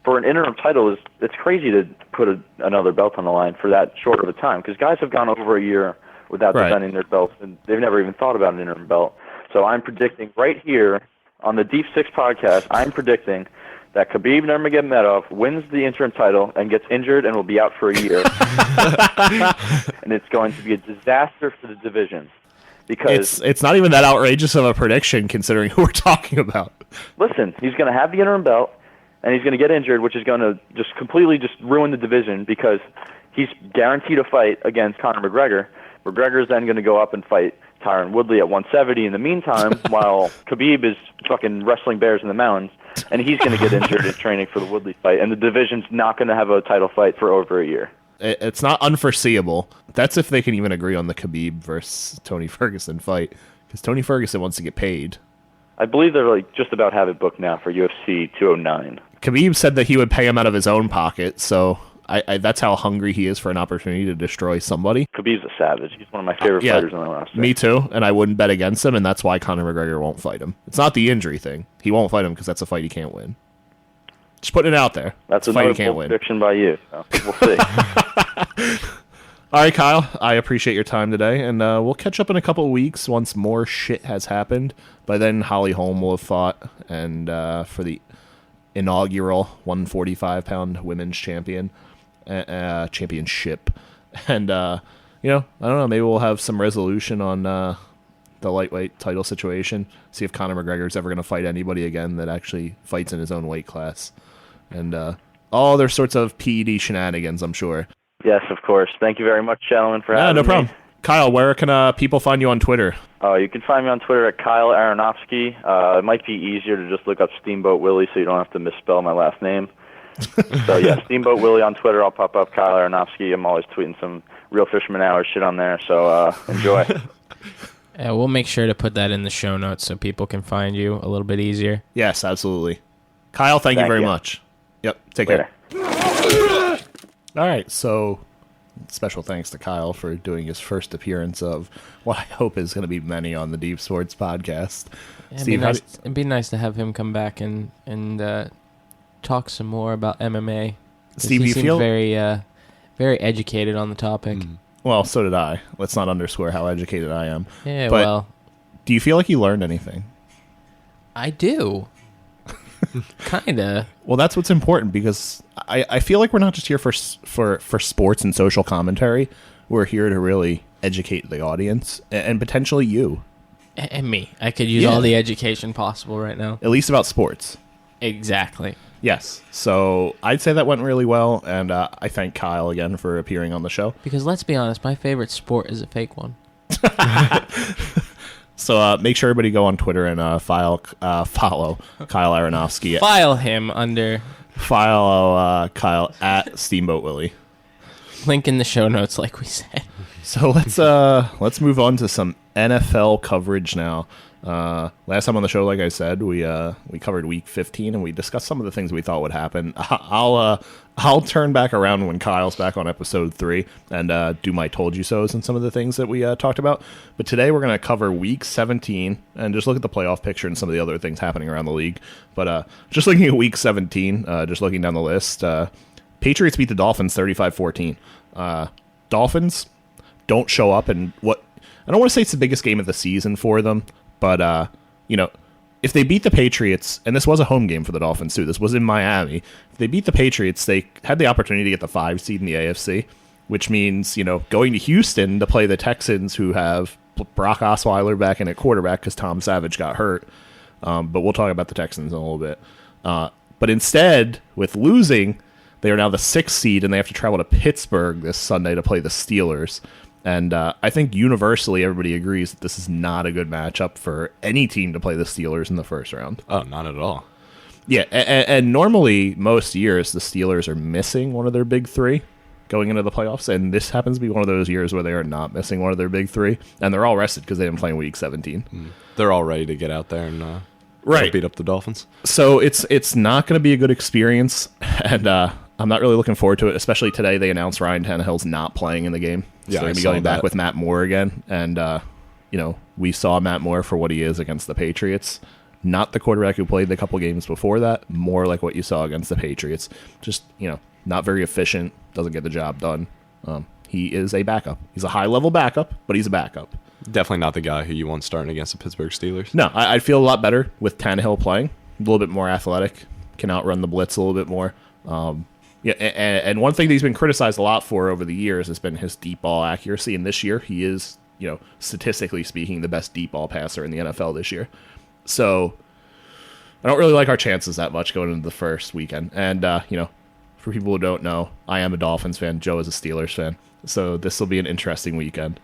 Speaker 4: for an interim title it's crazy to put another belt on the line for that short of a time, because guys have gone over a year without defending their belts, and they've never even thought about an interim belt. So I'm predicting right here on the Deep Six podcast, I'm predicting that Khabib Nurmagomedov wins the interim title and gets injured and will be out for a year. And it's going to be a disaster for the division. Because
Speaker 1: it's not even that outrageous of a prediction considering who we're talking about.
Speaker 4: Listen, he's going to have the interim belt, and he's going to get injured, which is going to just completely just ruin the division because he's guaranteed a fight against Conor McGregor. McGregor is then going to go up and fight Tyron Woodley at 170 in the meantime, while Khabib is fucking wrestling bears in the mountains, and he's going to get injured in training for the Woodley fight, and the division's not going to have a title fight for over a year.
Speaker 1: It's not unforeseeable. That's if they can even agree on the Khabib versus Tony Ferguson fight, because Tony Ferguson wants to get paid.
Speaker 4: I believe they're like just about have it booked now for UFC 209.
Speaker 1: Khabib said that he would pay him out of his own pocket, so I that's how hungry he is for an opportunity to destroy somebody.
Speaker 4: Khabib's a savage. He's one of my favorite fighters on the roster.
Speaker 1: Me too, and I wouldn't bet against him, and that's why Conor McGregor won't fight him. It's not the injury thing. He won't fight him because that's a fight he can't win. Just putting it out there.
Speaker 4: That's a fight he can't win. Prediction by you. So we'll see.
Speaker 1: All right, Kyle, I appreciate your time today, and we'll catch up in a couple of weeks once more shit has happened. By then, Holly Holm will have fought, and for the inaugural 145-pound women's championship. And, I don't know, maybe we'll have some resolution on the lightweight title situation, see if Conor McGregor is ever going to fight anybody again that actually fights in his own weight class. And all other sorts of PED shenanigans, I'm sure.
Speaker 4: Yes, of course. Thank you very much, gentlemen, for having me.
Speaker 1: No problem. Kyle, where can people find you on Twitter?
Speaker 4: You can find me on Twitter at Kyle Arenofsky. It might be easier to just look up Steamboat Willie so you don't have to misspell my last name. So, yeah, Steamboat Willie on Twitter. I'll pop up Kyle Arenofsky. I'm always tweeting some Real Fisherman Hours shit on there, so enjoy.
Speaker 2: Yeah, we'll make sure to put that in the show notes so people can find you a little bit easier.
Speaker 1: Yes, absolutely. Kyle, thank you very much. Yep, take care. All right, so special thanks to Kyle for doing his first appearance of what I hope is going to be many on the Deep Sports podcast.
Speaker 2: Yeah, Steve, it'd be nice to have him come back and talk some more about MMA.
Speaker 1: Steve,
Speaker 2: he
Speaker 1: you
Speaker 2: seems
Speaker 1: feel
Speaker 2: very educated on the topic.
Speaker 1: Well, so did I. Let's not underscore how educated I am.
Speaker 2: Yeah,
Speaker 1: but
Speaker 2: well,
Speaker 1: do you feel like you learned anything?
Speaker 2: I do. Kinda.
Speaker 1: Well, that's what's important, because I feel like we're not just here for sports and social commentary. We're here to really educate the audience and potentially you.
Speaker 2: And me. I could use all the education possible right now.
Speaker 1: At least about sports.
Speaker 2: Exactly.
Speaker 1: Yes. So I'd say that went really well, and I thank Kyle again for appearing on the show.
Speaker 2: Because let's be honest, my favorite sport is a fake one.
Speaker 1: So make sure everybody go on Twitter and follow Kyle Arenofsky.
Speaker 2: File him under...
Speaker 1: Follow Kyle at Steamboat Willie.
Speaker 2: Link in the show notes, like we said.
Speaker 1: So let's move on to some NFL coverage now. Last time on the show, like I said, we covered Week 15 and we discussed some of the things we thought would happen. I'll turn back around when Kyle's back on episode 3 and do my told you so's and some of the things that we talked about. But today we're going to cover Week 17 and just look at the playoff picture and some of the other things happening around the league. But just looking at Week 17, just looking down the list, Patriots beat the Dolphins 35-14. Dolphins don't show up in what I don't want to say it's the biggest game of the season for them, but if they beat the Patriots, and this was a home game for the Dolphins too, this was in Miami. If they beat the Patriots, they had the opportunity to get the 5 seed in the AFC, which means going to Houston to play the Texans, who have Brock Osweiler back in at quarterback because Tom Savage got hurt. But we'll talk about the Texans in a little bit. But instead, with losing, they are now the 6th seed, and they have to travel to Pittsburgh this Sunday to play the Steelers. And I think universally everybody agrees that this is not a good matchup for any team to play the Steelers in the first round.
Speaker 3: Oh, not at all.
Speaker 1: Yeah, and normally most years the Steelers are missing one of their big 3. going into the playoffs, and this happens to be one of those years where they are not missing one of their big three, and they're all rested because they didn't play in Week 17.
Speaker 3: They're all ready to get out there and beat up the Dolphins.
Speaker 1: So it's not going to be a good experience, and I'm not really looking forward to it, especially today they announced Ryan Tannehill's not playing in the game. So they're going to be going back with Matt Moore again, and we saw Matt Moore for what he is against the Patriots. Not the quarterback who played the couple games before that, more like what you saw against the Patriots. Just, not very efficient, doesn't get the job done. He is a backup. He's a high-level backup, but he's a backup.
Speaker 3: Definitely not the guy who you want starting against the Pittsburgh Steelers.
Speaker 1: No, I'd feel a lot better with Tannehill playing. A little bit more athletic, can outrun the blitz a little bit more. And one thing that he's been criticized a lot for over the years has been his deep ball accuracy. And this year, he is, statistically speaking, the best deep ball passer in the NFL this year. So I don't really like our chances that much going into the first weekend. And, for people who don't know, I am a Dolphins fan. Joe is a Steelers fan. So this will be an interesting weekend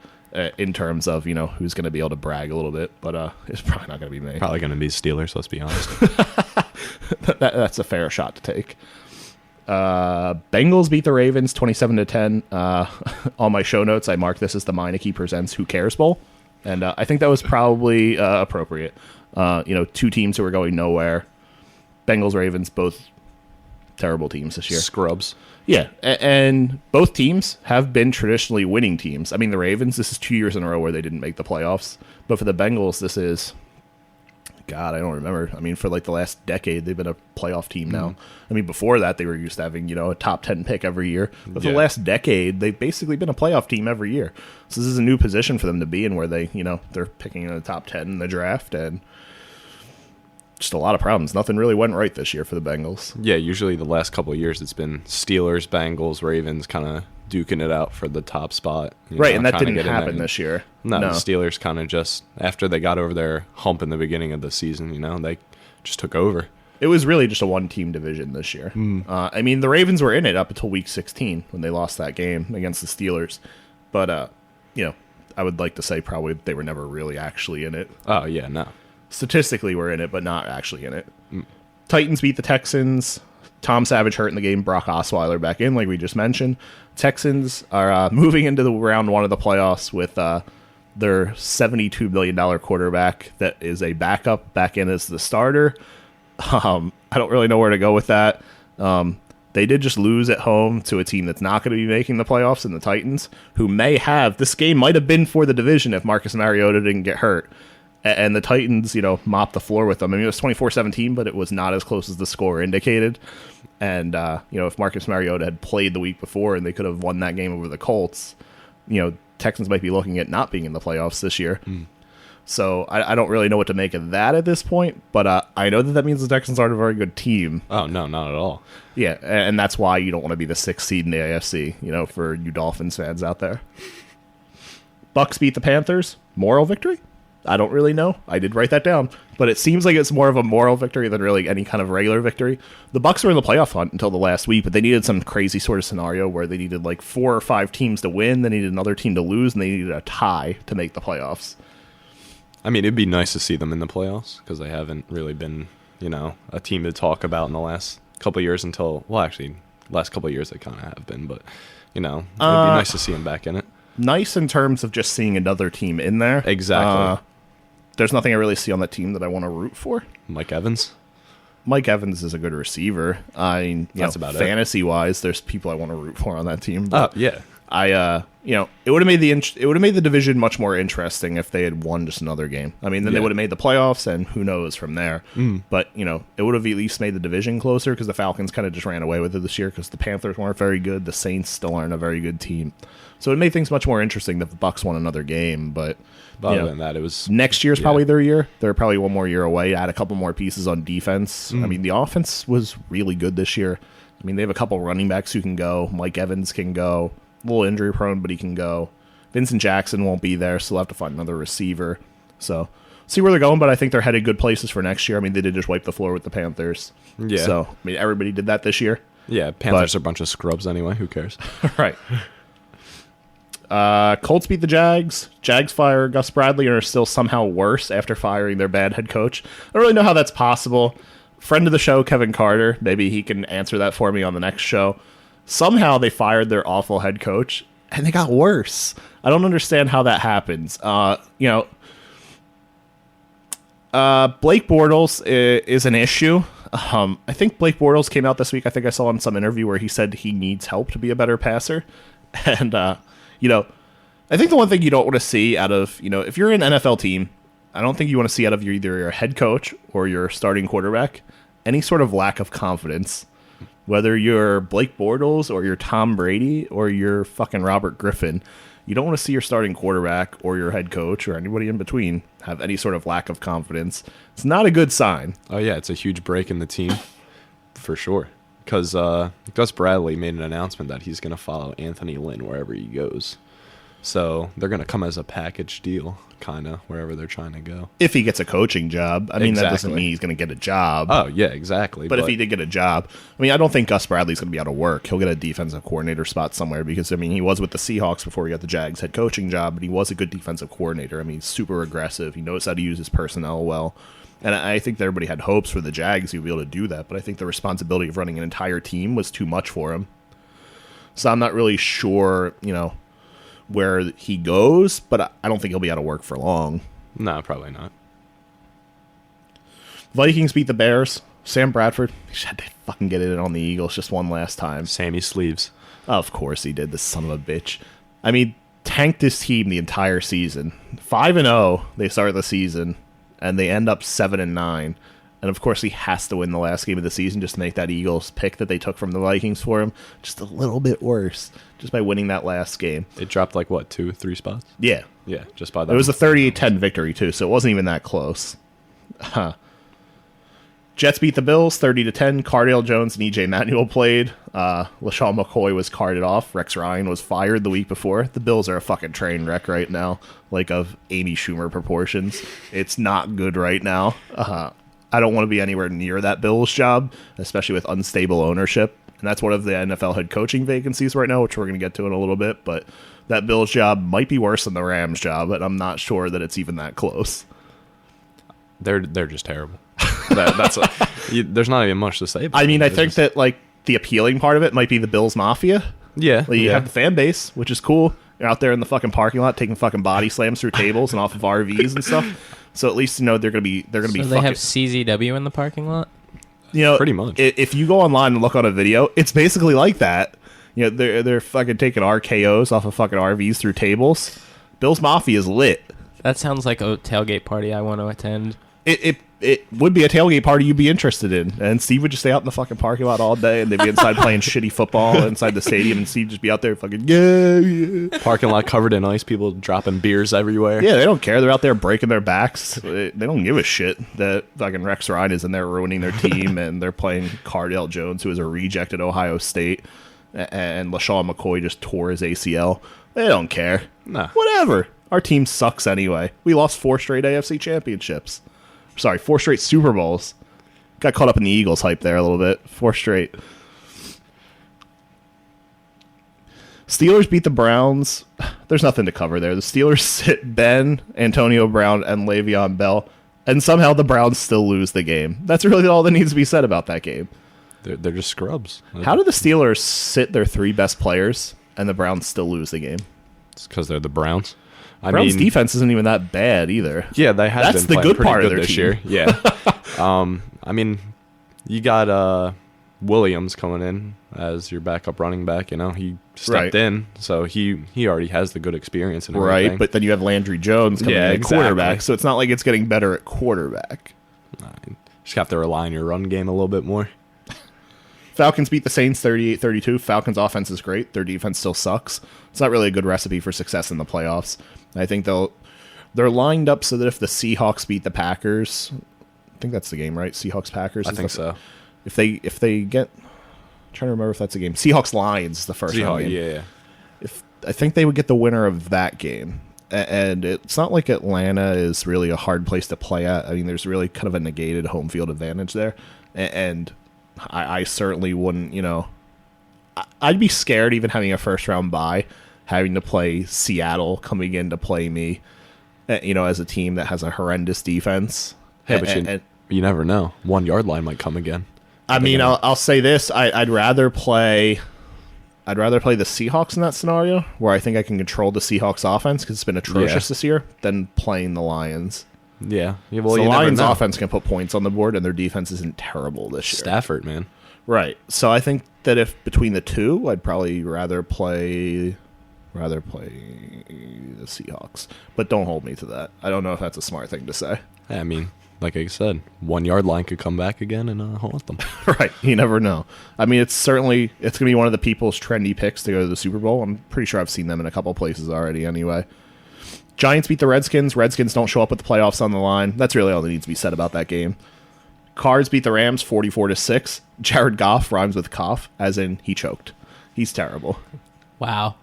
Speaker 1: in terms of, who's going to be able to brag a little bit. But it's probably not going to be me.
Speaker 3: Probably going to be Steelers, let's be honest.
Speaker 1: That's a fair shot to take. Bengals beat the Ravens 27-10. On my show notes, I marked this as the Meineke Presents Who Cares Bowl. And I think that was probably appropriate. Two teams who are going nowhere. Bengals, Ravens, both terrible teams this year.
Speaker 3: Scrubs.
Speaker 1: Yeah, and both teams have been traditionally winning teams. I mean, the Ravens, this is 2 years in a row where they didn't make the playoffs. But for the Bengals, this is, God, I don't remember. I mean, for like the last decade, they've been a playoff team now. I mean, before that, they were used to having, a top 10 pick every year. But for the last decade, they've basically been a playoff team every year. So this is a new position for them to be in where they, they're picking in the top 10 in the draft, and just a lot of problems. Nothing really went right this year for the Bengals.
Speaker 3: Yeah, usually the last couple of years, it's been Steelers, Bengals, Ravens kind of duking it out for the top spot.
Speaker 1: Right, and that didn't happen this year.
Speaker 3: No, the Steelers kind of just, after they got over their hump in the beginning of the season, they just took over.
Speaker 1: It was really just a one-team division this year. I mean, the Ravens were in it up until Week 16 when they lost that game against the Steelers. But, I would like to say probably they were never really actually in it.
Speaker 3: Oh, yeah, no.
Speaker 1: Statistically, we're in it, but not actually in it. Titans beat the Texans. Tom Savage hurt in the game. Brock Osweiler back in, like we just mentioned. Texans are moving into the round one of the playoffs with their $72 million quarterback that is a backup back in as the starter. I don't really know where to go with that. They did just lose at home to a team that's not going to be making the playoffs in the Titans, who may have, this game might have been for the division if Marcus Mariota didn't get hurt. And the Titans, mopped the floor with them. I mean, it was 24-17, but it was not as close as the score indicated. And, if Marcus Mariota had played the week before and they could have won that game over the Colts, Texans might be looking at not being in the playoffs this year. So I don't really know what to make of that at this point, but I know that means the Texans aren't a very good team.
Speaker 3: Oh, no, not at all.
Speaker 1: Yeah, and that's why you don't want to be the 6th seed in the AFC, for you Dolphins fans out there. Bucks beat the Panthers. Moral victory? I don't really know. I did write that down, but it seems like it's more of a moral victory than really any kind of regular victory. The Bucks were in the playoff hunt until the last week, but they needed some crazy sort of scenario where they needed like 4 or 5 teams to win, they needed another team to lose, and they needed a tie to make the playoffs.
Speaker 3: I mean, it'd be nice to see them in the playoffs because they haven't really been, a team to talk about in the last couple of years last couple of years they kind of have been, but, it'd be nice to see them back in it.
Speaker 1: Nice in terms of just seeing another team in there.
Speaker 3: Exactly.
Speaker 1: There's nothing I really see on that team that I want to root for.
Speaker 3: Mike Evans.
Speaker 1: Mike Evans is a good receiver. I mean,
Speaker 3: that's about it.
Speaker 1: Fantasy-wise, there's people I want to root for on that team.
Speaker 3: Yeah.
Speaker 1: It would have made the division much more interesting if they had won just another game. I mean, then they would have made the playoffs, and who knows from there. But it would have at least made the division closer because the Falcons kind of just ran away with it this year because the Panthers weren't very good. The Saints still aren't a very good team, so it made things much more interesting that the Bucs won another game. But
Speaker 3: other than that, it was
Speaker 1: next year's probably their year. They're probably one more year away. Add a couple more pieces on defense. I mean, the offense was really good this year. I mean, they have a couple running backs who can go. Mike Evans can go. A little injury prone, but he can go. Vincent Jackson won't be there, so they'll have to find another receiver. So, see where they're going, but I think they're headed good places for next year. I mean, they did just wipe the floor with the Panthers. Yeah. So, I mean, everybody did that this year.
Speaker 3: Yeah, Panthers are a bunch of scrubs anyway. Who cares?
Speaker 1: Right. Colts beat the Jags. Jags fire Gus Bradley and are still somehow worse after firing their bad head coach. I don't really know how that's possible. Friend of the show, Kevin Carter, maybe he can answer that for me on the next show. Somehow they fired their awful head coach, and they got worse. I don't understand how that happens. Blake Bortles is an issue. I think Blake Bortles came out this week. I think I saw in some interview where he said he needs help to be a better passer. And, I think the one thing you don't want to see out of, if you're an NFL team, I don't think you want to see out of either your head coach or your starting quarterback any sort of lack of confidence. Whether you're Blake Bortles or you're Tom Brady or you're fucking Robert Griffin, you don't want to see your starting quarterback or your head coach or anybody in between have any sort of lack of confidence. It's not a good sign.
Speaker 3: Oh, yeah, it's a huge break in the team, for sure. Because Gus Bradley made an announcement that he's going to follow Anthony Lynn wherever he goes. So they're going to come as a package deal, kind of, wherever they're trying to go.
Speaker 1: If he gets a coaching job. I mean,
Speaker 3: Exactly.
Speaker 1: That doesn't mean he's going to get a job.
Speaker 3: Oh, yeah, exactly.
Speaker 1: But if he did get a job, I don't think Gus Bradley's going to be out of work. He'll get a defensive coordinator spot somewhere because, he was with the Seahawks before he got the Jags head coaching job, but he was a good defensive coordinator. He's super aggressive. He knows how to use his personnel well. And I think that everybody had hopes for the Jags he would be able to do that, but I think the responsibility of running an entire team was too much for him. So I'm not really sure, where he goes, but I don't think he'll be out of work for long.
Speaker 3: No, probably not.
Speaker 1: Vikings beat the Bears. Sam Bradford, he had to fucking get it on the Eagles just one last time.
Speaker 3: Sammy Sleeves.
Speaker 1: Of course he did, this son of a bitch. Tanked this team the entire season. 5-0, they started the season, and they end up 7-9. And of course he has to win the last game of the season just to make that Eagles pick that they took from the Vikings for him just a little bit worse, just by winning that last game.
Speaker 3: It dropped 2-3 spots?
Speaker 1: Yeah.
Speaker 3: Yeah, just by that.
Speaker 1: It was a 38-10 victory, too, so it wasn't even that close. Jets beat the Bills 30-10. Cardale Jones and E.J. Manuel played. LaShawn McCoy was carted off. Rex Ryan was fired the week before. The Bills are a fucking train wreck right now, of Amy Schumer proportions. It's not good right now. I don't want to be anywhere near that Bills job, especially with unstable ownership. And that's one of the NFL head coaching vacancies right now, which we're going to get to in a little bit. But that Bills job might be worse than the Rams job, but I'm not sure that it's even that close.
Speaker 3: They're just terrible. There's not even much to say about
Speaker 1: I think that the appealing part of it might be the Bills Mafia.
Speaker 3: Yeah.
Speaker 1: You have the fan base, which is cool. You're out there in the fucking parking lot taking fucking body slams through tables and off of RVs and stuff. So at least they're gonna be. So
Speaker 2: they have CZW in the parking lot.
Speaker 3: Pretty much.
Speaker 1: If you go online and look on a video, it's basically like that. They're fucking taking RKOs off of fucking RVs through tables. Bills Mafia is lit.
Speaker 2: That sounds like a tailgate party I want to attend.
Speaker 1: It would be a tailgate party you'd be interested in, and Steve would just stay out in the fucking parking lot all day, and they'd be inside playing shitty football inside the stadium, and Steve would just be out there fucking yeah.
Speaker 3: Parking lot covered in ice, people dropping beers everywhere.
Speaker 1: Yeah, they don't care. They're out there breaking their backs. They don't give a shit that fucking Rex Ryan is in there ruining their team, and they're playing Cardale Jones, who is a reject at Ohio State, and LaShawn McCoy just tore his ACL. They don't care.
Speaker 3: Nah.
Speaker 1: Whatever. Our team sucks anyway. We lost 4 straight AFC championships. Sorry, 4 straight Super Bowls. Got caught up in the Eagles hype there a little bit. 4 straight. Steelers beat the Browns. There's nothing to cover there. The Steelers sit Ben, Antonio Brown, and Le'Veon Bell, and somehow the Browns still lose the game. That's really all that needs to be said about that game.
Speaker 3: They're just scrubs.
Speaker 1: How did the Steelers sit their 3 best players, and the Browns still lose the game?
Speaker 3: It's because they're the Browns.
Speaker 1: Browns' defense isn't even that bad either.
Speaker 3: Yeah, they have
Speaker 1: That's
Speaker 3: been
Speaker 1: the
Speaker 3: playing
Speaker 1: good part
Speaker 3: pretty
Speaker 1: of their
Speaker 3: this
Speaker 1: team.
Speaker 3: year. Yeah. You got Williams coming in as your backup running back. He stepped in, so he already has the good experience and everything.
Speaker 1: Right, but then you have Landry Jones coming in at quarterback, so it's not like it's getting better at quarterback.
Speaker 3: Just have to rely on your run game a little bit more.
Speaker 1: Falcons beat the Saints 38-32. Falcons' offense is great. Their defense still sucks. It's not really a good recipe for success in the playoffs. I think they're lined up so that if the Seahawks beat the Packers, I think that's the game, right? Seahawks-Packers?
Speaker 3: I think so.
Speaker 1: If they get... I'm trying to remember if that's the game. Seahawks-Lions is the first round game.
Speaker 3: Yeah.
Speaker 1: I think they would get the winner of that game. And it's not like Atlanta is really a hard place to play at. There's really kind of a negated home field advantage there. And I certainly wouldn't, I'd be scared even having a first-round bye, having to play Seattle coming in to play me, as a team that has a horrendous defense.
Speaker 3: Hey, but you never know. 1 yard line might come again.
Speaker 1: I'll say this. I'd rather play I'd rather play the Seahawks in that scenario, where I think I can control the Seahawks offense because it's been atrocious this year, than playing the Lions.
Speaker 3: Yeah. Well,
Speaker 1: So the
Speaker 3: you never
Speaker 1: Lions'
Speaker 3: know.
Speaker 1: offense can put points on the board, and their defense isn't terrible this year.
Speaker 3: Stafford, man.
Speaker 1: Right. So I think that if between the two, I'd probably rather play the Seahawks. But don't hold me to that. I don't know if that's a smart thing to say.
Speaker 3: Yeah, I mean, like I said, 1 yard line could come back again and haunt them.
Speaker 1: Right. You never know. I mean, it's going to be one of the people's trendy picks to go to the Super Bowl. I'm pretty sure I've seen them in a couple places already anyway. Giants beat the Redskins. Redskins don't show up with the playoffs on the line. That's really all that needs to be said about that game. Cards beat the Rams 44-6. Jared Goff rhymes with cough, as in he choked. He's terrible.
Speaker 2: Wow.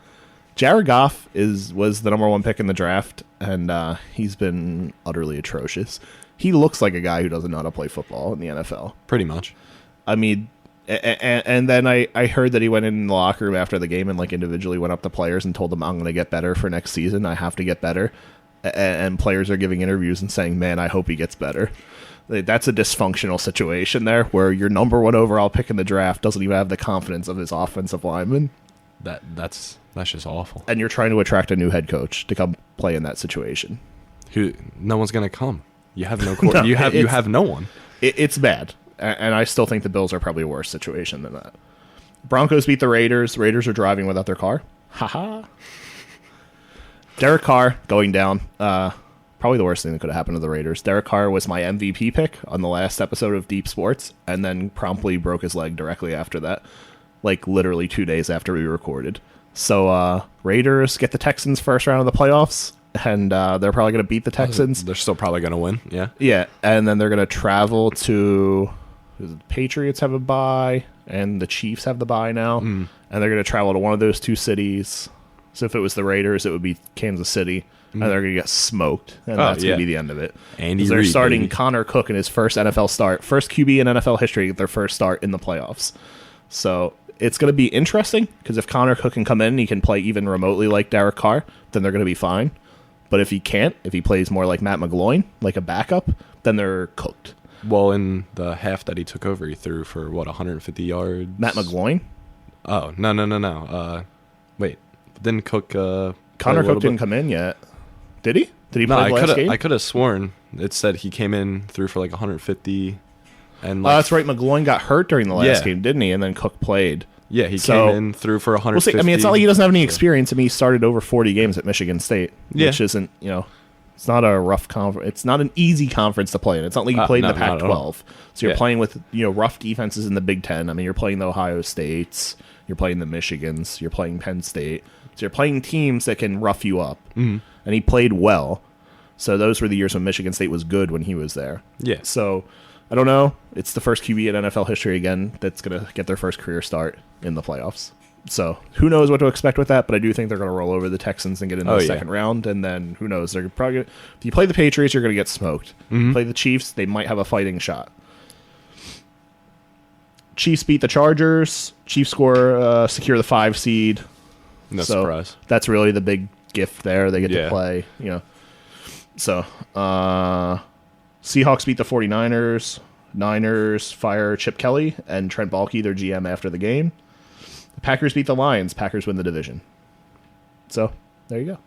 Speaker 1: Jared Goff was the number one pick in the draft, and he's been utterly atrocious. He looks like a guy who doesn't know how to play football in the NFL.
Speaker 3: Pretty much.
Speaker 1: I mean, and then I heard that he went in the locker room after the game and like individually went up to players and told them, I'm going to get better for next season. I have to get better. And players are giving interviews and saying, man, I hope he gets better. That's a dysfunctional situation there where your number one overall pick in the draft doesn't even have the confidence of his offensive lineman.
Speaker 3: That's just awful.
Speaker 1: And you're trying to attract a new head coach to come play in that situation.
Speaker 3: No one's going to come. You have no court. You have no one.
Speaker 1: It's bad. And I still think the Bills are probably a worse situation than that. Broncos beat the Raiders. Raiders are driving without their car. Haha. Derek Carr going down. Probably the worst thing that could have happened to the Raiders. Derek Carr was my MVP pick on the last episode of Deep Sports, and then promptly broke his leg directly after that. Like, literally 2 days after we recorded. So, Raiders get the Texans first round of the playoffs, and they're probably going to beat the Texans.
Speaker 3: They're still probably going to win, yeah.
Speaker 1: Yeah, and then they're going to travel to... The Patriots have a bye, and the Chiefs have the bye now, and they're going to travel to one of those two cities. So if it was the Raiders, it would be Kansas City, and they're going to get smoked, and that's going to be the end of it.
Speaker 3: Andy
Speaker 1: They're
Speaker 3: Reid,
Speaker 1: starting
Speaker 3: baby.
Speaker 1: Connor Cook in his first NFL start, first QB in NFL history, get their first start in the playoffs. So it's going to be interesting, because if Connor Cook can come in and he can play even remotely like Derek Carr, then they're going to be fine. But if he can't, if he plays more like Matt McGloin, like a backup, then they're cooked.
Speaker 3: Well, in the half that he took over, he threw for, 150 yards?
Speaker 1: Matt McGloin?
Speaker 3: Oh, no. Wait, didn't Cook...
Speaker 1: Connor Cook didn't come in yet. Did he? Did he
Speaker 3: No,
Speaker 1: play the last game?
Speaker 3: I could have sworn it said he came in, threw for 150, and
Speaker 1: Oh, that's right. McGloin got hurt during the last game, didn't he? And then Cook played.
Speaker 3: Yeah, he came in, threw for 150.
Speaker 1: We'll see. I mean, it's not like he doesn't have any experience. I mean, he started over 40 games at Michigan State, which isn't, it's not a rough conference. It's not an easy conference to play in. It's not like you played in the Pac-12. So you're playing with, rough defenses in the Big Ten. I mean, you're playing the Ohio States. You're playing the Michigans. You're playing Penn State. So you're playing teams that can rough you up. Mm-hmm. And he played well. So those were the years when Michigan State was good when he was there.
Speaker 3: Yeah.
Speaker 1: So I don't know. It's the first QB in NFL history again that's going to get their first career start in the playoffs. So who knows what to expect with that, but I do think they're going to roll over the Texans and get into the second round, and then who knows? They're probably gonna, if you play the Patriots, you're going to get smoked. Mm-hmm. Play the Chiefs, they might have a fighting shot. Chiefs beat the Chargers. Chiefs secure the 5 seed.
Speaker 3: No surprise.
Speaker 1: That's really the big gift there. They get to play, So, Seahawks beat the 49ers. Niners fire Chip Kelly and Trent Baalke, their GM, after the game. The Packers beat the Lions. Packers win the division. So, there you go.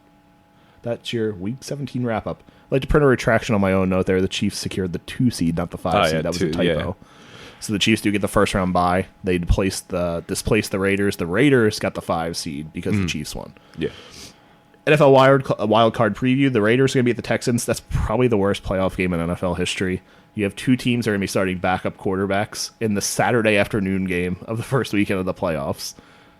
Speaker 1: That's your Week 17 wrap-up. I'd like to print a retraction on my own note there. The Chiefs secured the 2 seed, not the 5 seed. That was a typo. Yeah. So the Chiefs do get the first round bye. They displaced the Raiders. The Raiders got the 5 seed because the Chiefs won.
Speaker 3: Yeah.
Speaker 1: NFL wild card preview. The Raiders are going to be at the Texans. That's probably the worst playoff game in NFL history. You have 2 teams that are going to be starting backup quarterbacks in the Saturday afternoon game of the first weekend of the playoffs.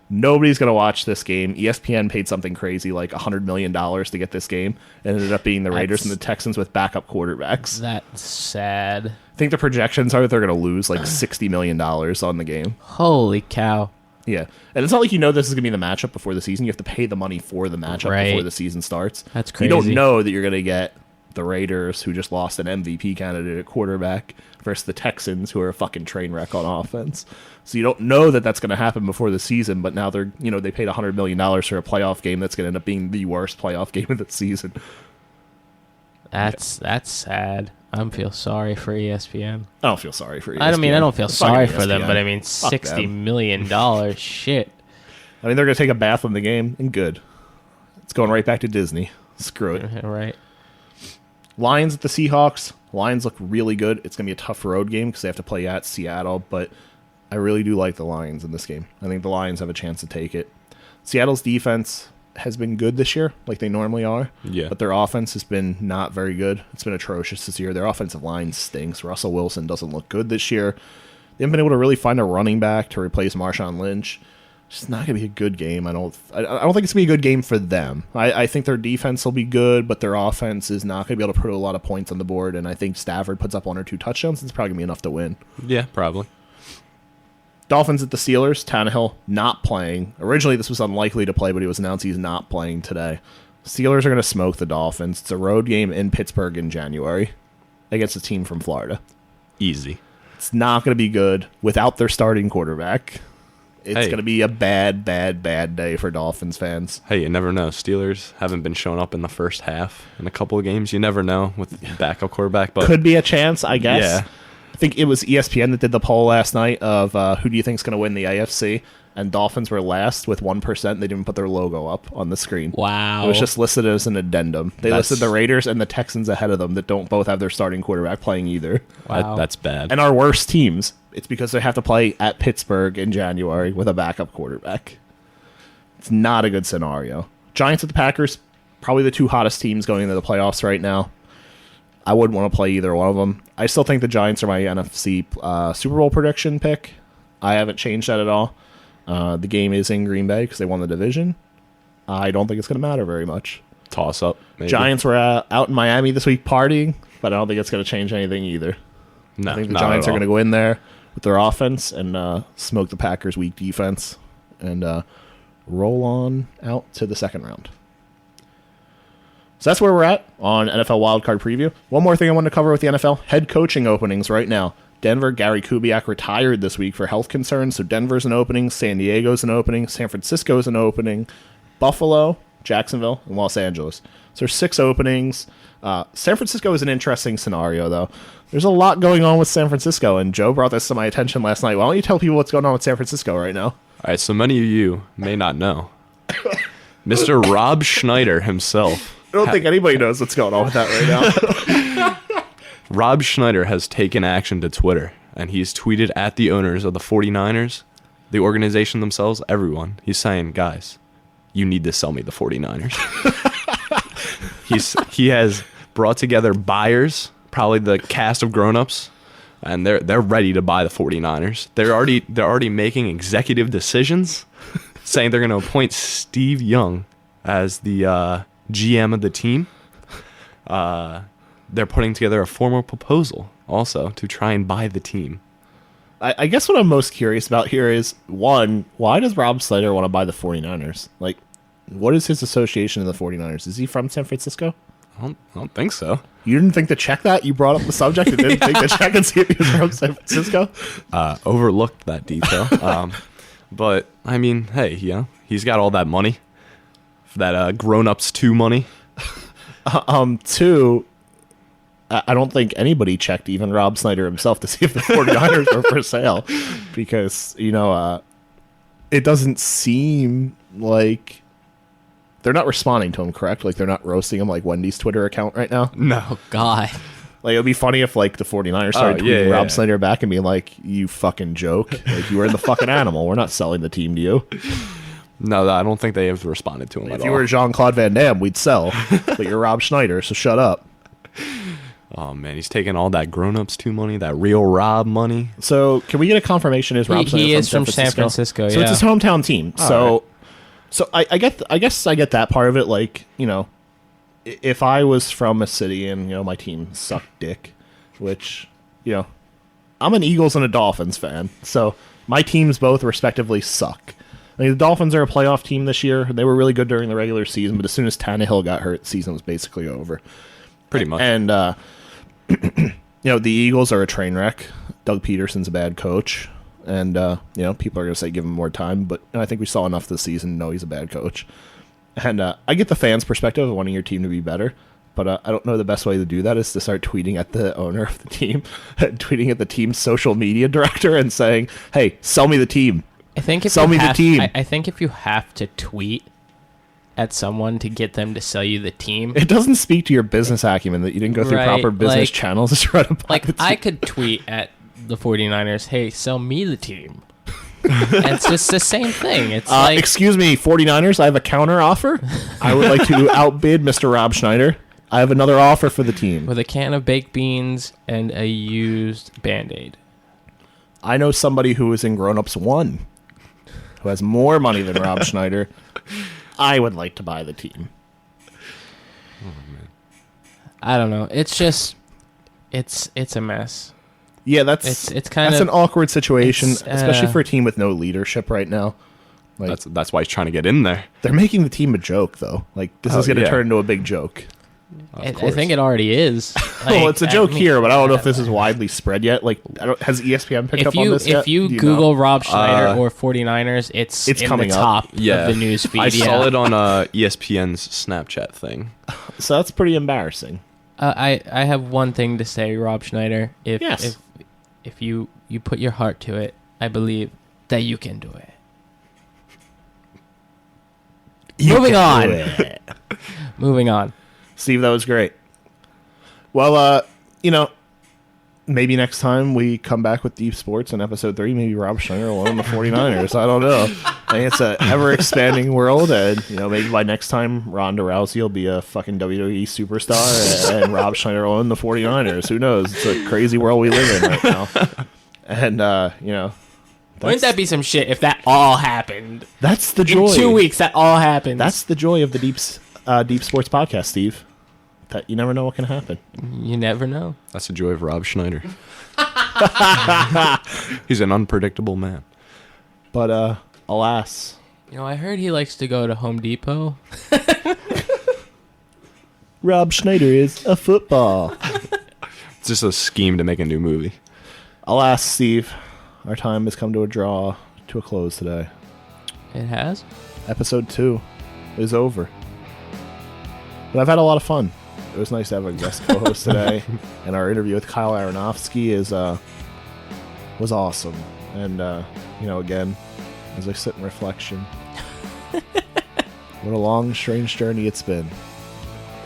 Speaker 1: Nobody's going to watch this game. ESPN paid something crazy like $100 million to get this game. It ended up being the Raiders and the Texans with backup quarterbacks.
Speaker 2: That's sad.
Speaker 1: I think the projections are that they're going to lose like $60 million on the game.
Speaker 2: Holy cow.
Speaker 1: Yeah. And it's not like this is going to be the matchup before the season. You have to pay the money for the matchup before the season starts.
Speaker 2: That's crazy.
Speaker 1: You don't know that you're going to get the Raiders, who just lost an MVP candidate at quarterback, versus the Texans, who are a fucking train wreck on offense. So you don't know that that's going to happen before the season, but now they paid $100 million for a playoff game that's going to end up being the worst playoff game of the season.
Speaker 2: That's sad. I feel sorry for ESPN.
Speaker 1: I don't feel sorry for ESPN.
Speaker 2: I don't feel sorry for them,
Speaker 1: ESPN.
Speaker 2: but I mean, $60 million, shit.
Speaker 1: I mean, they're going to take a bath in the game, and good. It's going right back to Disney. Screw it.
Speaker 2: Right.
Speaker 1: Lions at the Seahawks. Lions look really good. It's going to be a tough road game because they have to play at Seattle, but I really do like the Lions in this game. I think the Lions have a chance to take it. Seattle's defense has been good this year, like they normally are.
Speaker 3: Yeah.
Speaker 1: But their offense has been not very good. It's been atrocious this year. Their offensive line stinks. Russell Wilson doesn't look good this year. They haven't been able to really find a running back to replace Marshawn Lynch. It's just not going to be a good game. I don't think it's going to be a good game for them. I think their defense will be good, but their offense is not going to be able to put a lot of points on the board, and I think Stafford puts up 1 or 2 touchdowns. It's probably going to be enough to win.
Speaker 3: Yeah, probably.
Speaker 1: Dolphins at the Steelers. Tannehill not playing. Originally, this was unlikely to play, but he was announced he's not playing today. Steelers are going to smoke the Dolphins. It's a road game in Pittsburgh in January against a team from Florida.
Speaker 3: Easy.
Speaker 1: It's not going to be good without their starting quarterback. It's
Speaker 3: Hey.
Speaker 1: going to be a bad, bad, bad day for Dolphins fans.
Speaker 3: Hey, you never know. Steelers haven't been showing up in the first half in a couple of games. You never know with backup quarterback. But
Speaker 1: Could be a chance, I guess.
Speaker 3: Yeah.
Speaker 1: I think it was ESPN that did the poll last night of who do you think is going to win the AFC, and Dolphins were last with 1%. They didn't put their logo up on the screen.
Speaker 2: Wow.
Speaker 1: It was just listed as an addendum. They
Speaker 3: That's-
Speaker 1: listed the Raiders and the Texans ahead of them that don't both have their starting quarterback playing either.
Speaker 2: Wow.
Speaker 3: that's bad.
Speaker 1: And our worst teams, it's because they have to play at Pittsburgh in January with a backup quarterback. It's not a good scenario. Giants at the Packers, probably the 2 hottest teams going into the playoffs right now. I wouldn't want to play either one of them. I still think the Giants are my NFC Super Bowl prediction pick. I haven't changed that at all. The game is in Green Bay because they won the division. I don't think it's going to matter very much.
Speaker 3: Toss up. Maybe.
Speaker 1: Giants were out in Miami this week partying, but I don't think it's going to change anything either.
Speaker 3: No,
Speaker 1: I think the
Speaker 3: not
Speaker 1: Giants
Speaker 3: at
Speaker 1: are
Speaker 3: all.
Speaker 1: going to go in there with their offense and smoke the Packers' weak defense and roll on out to the second round. So that's where we're at on NFL Wildcard Preview. One more thing I wanted to cover with the NFL. Head coaching openings right now. Denver, Gary Kubiak retired this week for health concerns, so Denver's an opening, San Diego's an opening, San Francisco's an opening, Buffalo, Jacksonville, and Los Angeles. So there's 6 openings. San Francisco is an interesting scenario, though. There's a lot going on with San Francisco, and Joe brought this to my attention last night. Why don't you tell people what's going on with San Francisco right now?
Speaker 3: All right, so many of you may not know. Mr. Rob Schneider himself.
Speaker 1: I don't think anybody knows what's going on with that right now.
Speaker 3: Rob Schneider has taken action to Twitter, and he's tweeted at the owners of the 49ers, the organization themselves, everyone. He's saying, guys, you need to sell me the 49ers. He has brought together buyers, probably the cast of grown-ups, and they're ready to buy the 49ers. They're already making executive decisions, saying they're going to appoint Steve Young as the GM of the team. They're putting together a formal proposal also to try and buy the team.
Speaker 1: I guess what I'm most curious about here is, one, why does Rob Slater want to buy the 49ers? Like, what is his association to the 49ers? Is he from San Francisco?
Speaker 3: I don't think so.
Speaker 1: You didn't think to check that? You brought up the subject and didn't think to check and see if he was from San Francisco?
Speaker 3: Overlooked that detail. But, I mean, hey, he's got all that money. That grown-ups 2 money.
Speaker 1: 2, I don't think anybody checked, even Rob Snyder himself, to see if the 49ers were for sale. Because, it doesn't seem like they're not responding to him, correct? Like, they're not roasting him like Wendy's Twitter account right now?
Speaker 3: No.
Speaker 2: God.
Speaker 1: Like, it would be funny if, like, the 49ers started tweeting
Speaker 3: yeah.
Speaker 1: Rob Snyder back and being like, you fucking joke. Like, you were the fucking animal. We're not selling the team to you.
Speaker 3: No, I don't think they have responded to him at
Speaker 1: If
Speaker 3: all.
Speaker 1: you were Jean-Claude Van Damme, we'd sell. But you're Rob Schneider, so shut up.
Speaker 3: Oh, man, he's taking all that grown-ups 2 money, that real Rob money.
Speaker 1: So, can we get a confirmation? Is Rob Snyder
Speaker 2: He
Speaker 1: from
Speaker 2: is from San Francisco,
Speaker 1: So
Speaker 2: yeah.
Speaker 1: it's his hometown team.
Speaker 3: All
Speaker 1: So I guess I get that part of it. Like, if I was from a city and my team sucked dick, which I'm an Eagles and a Dolphins fan, so my teams both respectively suck. I mean, the Dolphins are a playoff team this year. They were really good during the regular season, but as soon as Tannehill got hurt, the season was basically over.
Speaker 3: Pretty much.
Speaker 1: And the Eagles are a train wreck. Doug Peterson's a bad coach. And, people are going to say give him more time. But I think we saw enough this season to know he's a bad coach. And I get the fans' perspective of wanting your team to be better. But I don't know the best way to do that is to start tweeting at the owner of the team, tweeting at the team's social media director and saying, hey, sell me the team.
Speaker 2: I think if
Speaker 1: Sell me the team.
Speaker 2: I think if you have to tweet at someone to get them to sell you the team,
Speaker 1: It doesn't speak to your business acumen that you didn't go through
Speaker 2: Right,
Speaker 1: proper business
Speaker 2: like-
Speaker 1: channels to try to buy
Speaker 2: like
Speaker 1: the team.
Speaker 2: I could tweet at the 49ers, hey, sell me the team. And it's just the same thing. It's like,
Speaker 1: Excuse me, 49ers, I have a counter offer. I would like to outbid Mr. Rob Schneider. I have another offer for the team.
Speaker 2: with a can of baked beans and a used Band-Aid.
Speaker 1: I know somebody who is in Grown Ups 1 who has more money than Rob Schneider. I would like to buy the team.
Speaker 2: I don't know. It's just, it's a mess.
Speaker 1: Yeah, that's
Speaker 2: kind
Speaker 1: that's
Speaker 2: of
Speaker 1: an awkward situation,
Speaker 2: it's,
Speaker 1: especially for a team with no leadership right now. Like,
Speaker 3: That's why he's trying to get in there.
Speaker 1: they're making the team a joke, though. Like, this is going to
Speaker 3: yeah.
Speaker 1: turn into a big joke.
Speaker 2: I think it already is.
Speaker 1: Well,
Speaker 2: Like,
Speaker 1: it's a joke
Speaker 2: I mean,
Speaker 1: here, but I don't know if this is widely spread yet. Like, has ESPN picked up on this yet?
Speaker 2: If you
Speaker 1: Do
Speaker 2: Google
Speaker 1: know?
Speaker 2: Rob Schneider or 49ers, it's in
Speaker 1: coming
Speaker 2: the
Speaker 1: up.
Speaker 2: top of the news feed.
Speaker 3: I saw it on ESPN's Snapchat thing.
Speaker 1: So that's pretty embarrassing.
Speaker 2: I have one thing to say, Rob Schneider.
Speaker 1: Yes.
Speaker 2: If you put your heart to it, I believe that you can do it. Moving on. Moving on.
Speaker 1: Steve, that was great. Well, maybe next time we come back with Deep Sports in episode 3, maybe Rob Schneider will own the 49ers. I don't know. I mean, it's an ever-expanding world, and, maybe by next time, Ronda Rousey will be a fucking WWE superstar, and Rob Schneider will own the 49ers. Who knows? It's a crazy world we live in right now. And,
Speaker 2: Wouldn't that be some shit if that all happened?
Speaker 1: that's the joy.
Speaker 2: In 2 weeks, that all happens.
Speaker 1: That's the joy of the Deep Sports podcast, Steve. That you never know what can happen.
Speaker 2: You never know.
Speaker 3: That's the joy of Rob Schneider. He's an unpredictable man.
Speaker 1: But alas,
Speaker 2: I heard he likes to go to Home Depot.
Speaker 1: Rob Schneider is a football.
Speaker 3: It's just a scheme to make a new movie.
Speaker 1: Alas, Steve, our time has come to a close today.
Speaker 2: It has?
Speaker 1: Episode 2 is over. But I've had a lot of fun. It was nice to have a guest co-host today, and our interview with Kyle Arenofsky was awesome. And again, as I sit in reflection, what a long, strange journey it's been.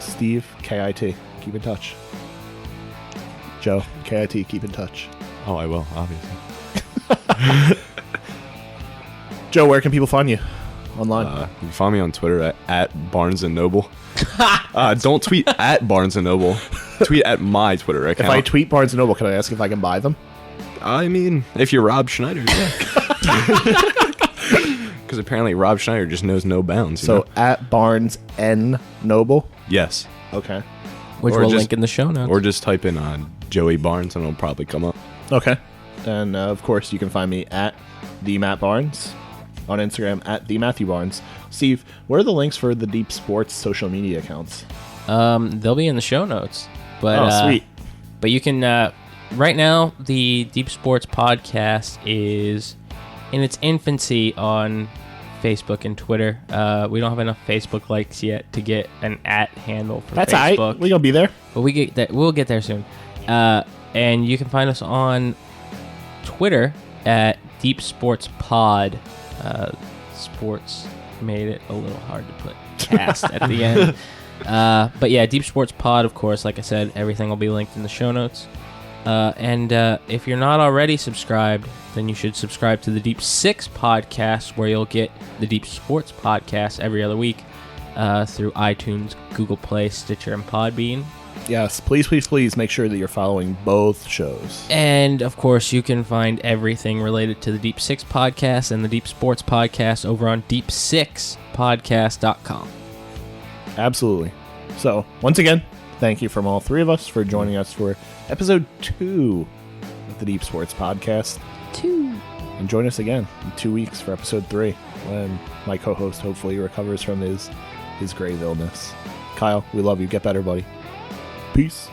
Speaker 1: Steve, KIT, keep in touch. Joe, KIT, keep in touch.
Speaker 3: Oh, I will, obviously.
Speaker 1: Joe, where can people find you online?
Speaker 3: You can find me on Twitter at Barnes and Noble. Don't tweet at Barnes and Noble. Tweet at my Twitter account.
Speaker 1: If I tweet Barnes & Noble, can I ask if I can buy them?
Speaker 3: I mean, if you're Rob Schneider, yeah. Because apparently Rob Schneider just knows no bounds. You know?
Speaker 1: At Barnes N Noble?
Speaker 3: Yes.
Speaker 1: Okay.
Speaker 2: Which
Speaker 3: Or
Speaker 2: we'll
Speaker 3: just-
Speaker 2: link in the show notes.
Speaker 3: Or just type in Joey Barnes and it'll probably come up.
Speaker 1: Okay. And, of course, you can find me at the Matt Barnes, on Instagram at the Matthew Barnes. Steve, what are the links for the Deep Sports social media accounts?
Speaker 2: They'll be in the show notes. But,
Speaker 1: sweet.
Speaker 2: But you can, right now, the Deep Sports Podcast is in its infancy on Facebook and Twitter. We don't have enough Facebook likes yet to get an @. handle for
Speaker 1: That's
Speaker 2: Facebook.
Speaker 1: all right. We're going to be there.
Speaker 2: But we'll get there soon. And you can find us on Twitter at Deep Sports Pod. Sports made it a little hard to put cast at the end. But yeah, Deep Sports Pod, of course, like I said, everything will be linked in the show notes. And if you're not already subscribed, then you should subscribe to the Deep 6 podcast, where you'll get the Deep Sports podcast every other week through iTunes, Google Play, Stitcher, and Podbean.
Speaker 1: Yes, please, please, please make sure that you're following both shows.
Speaker 2: And, of course, you can find everything related to the Deep 6 podcast and the Deep Sports podcast over on deep6podcast.com.
Speaker 1: Absolutely. So, once again, thank you from all three of us for joining us for episode 2 of the Deep Sports Podcast.
Speaker 2: 2.
Speaker 1: And join us again in 2 weeks for episode 3, when my co-host hopefully recovers from his grave illness. Kyle, we love you. Get better, buddy. Peace.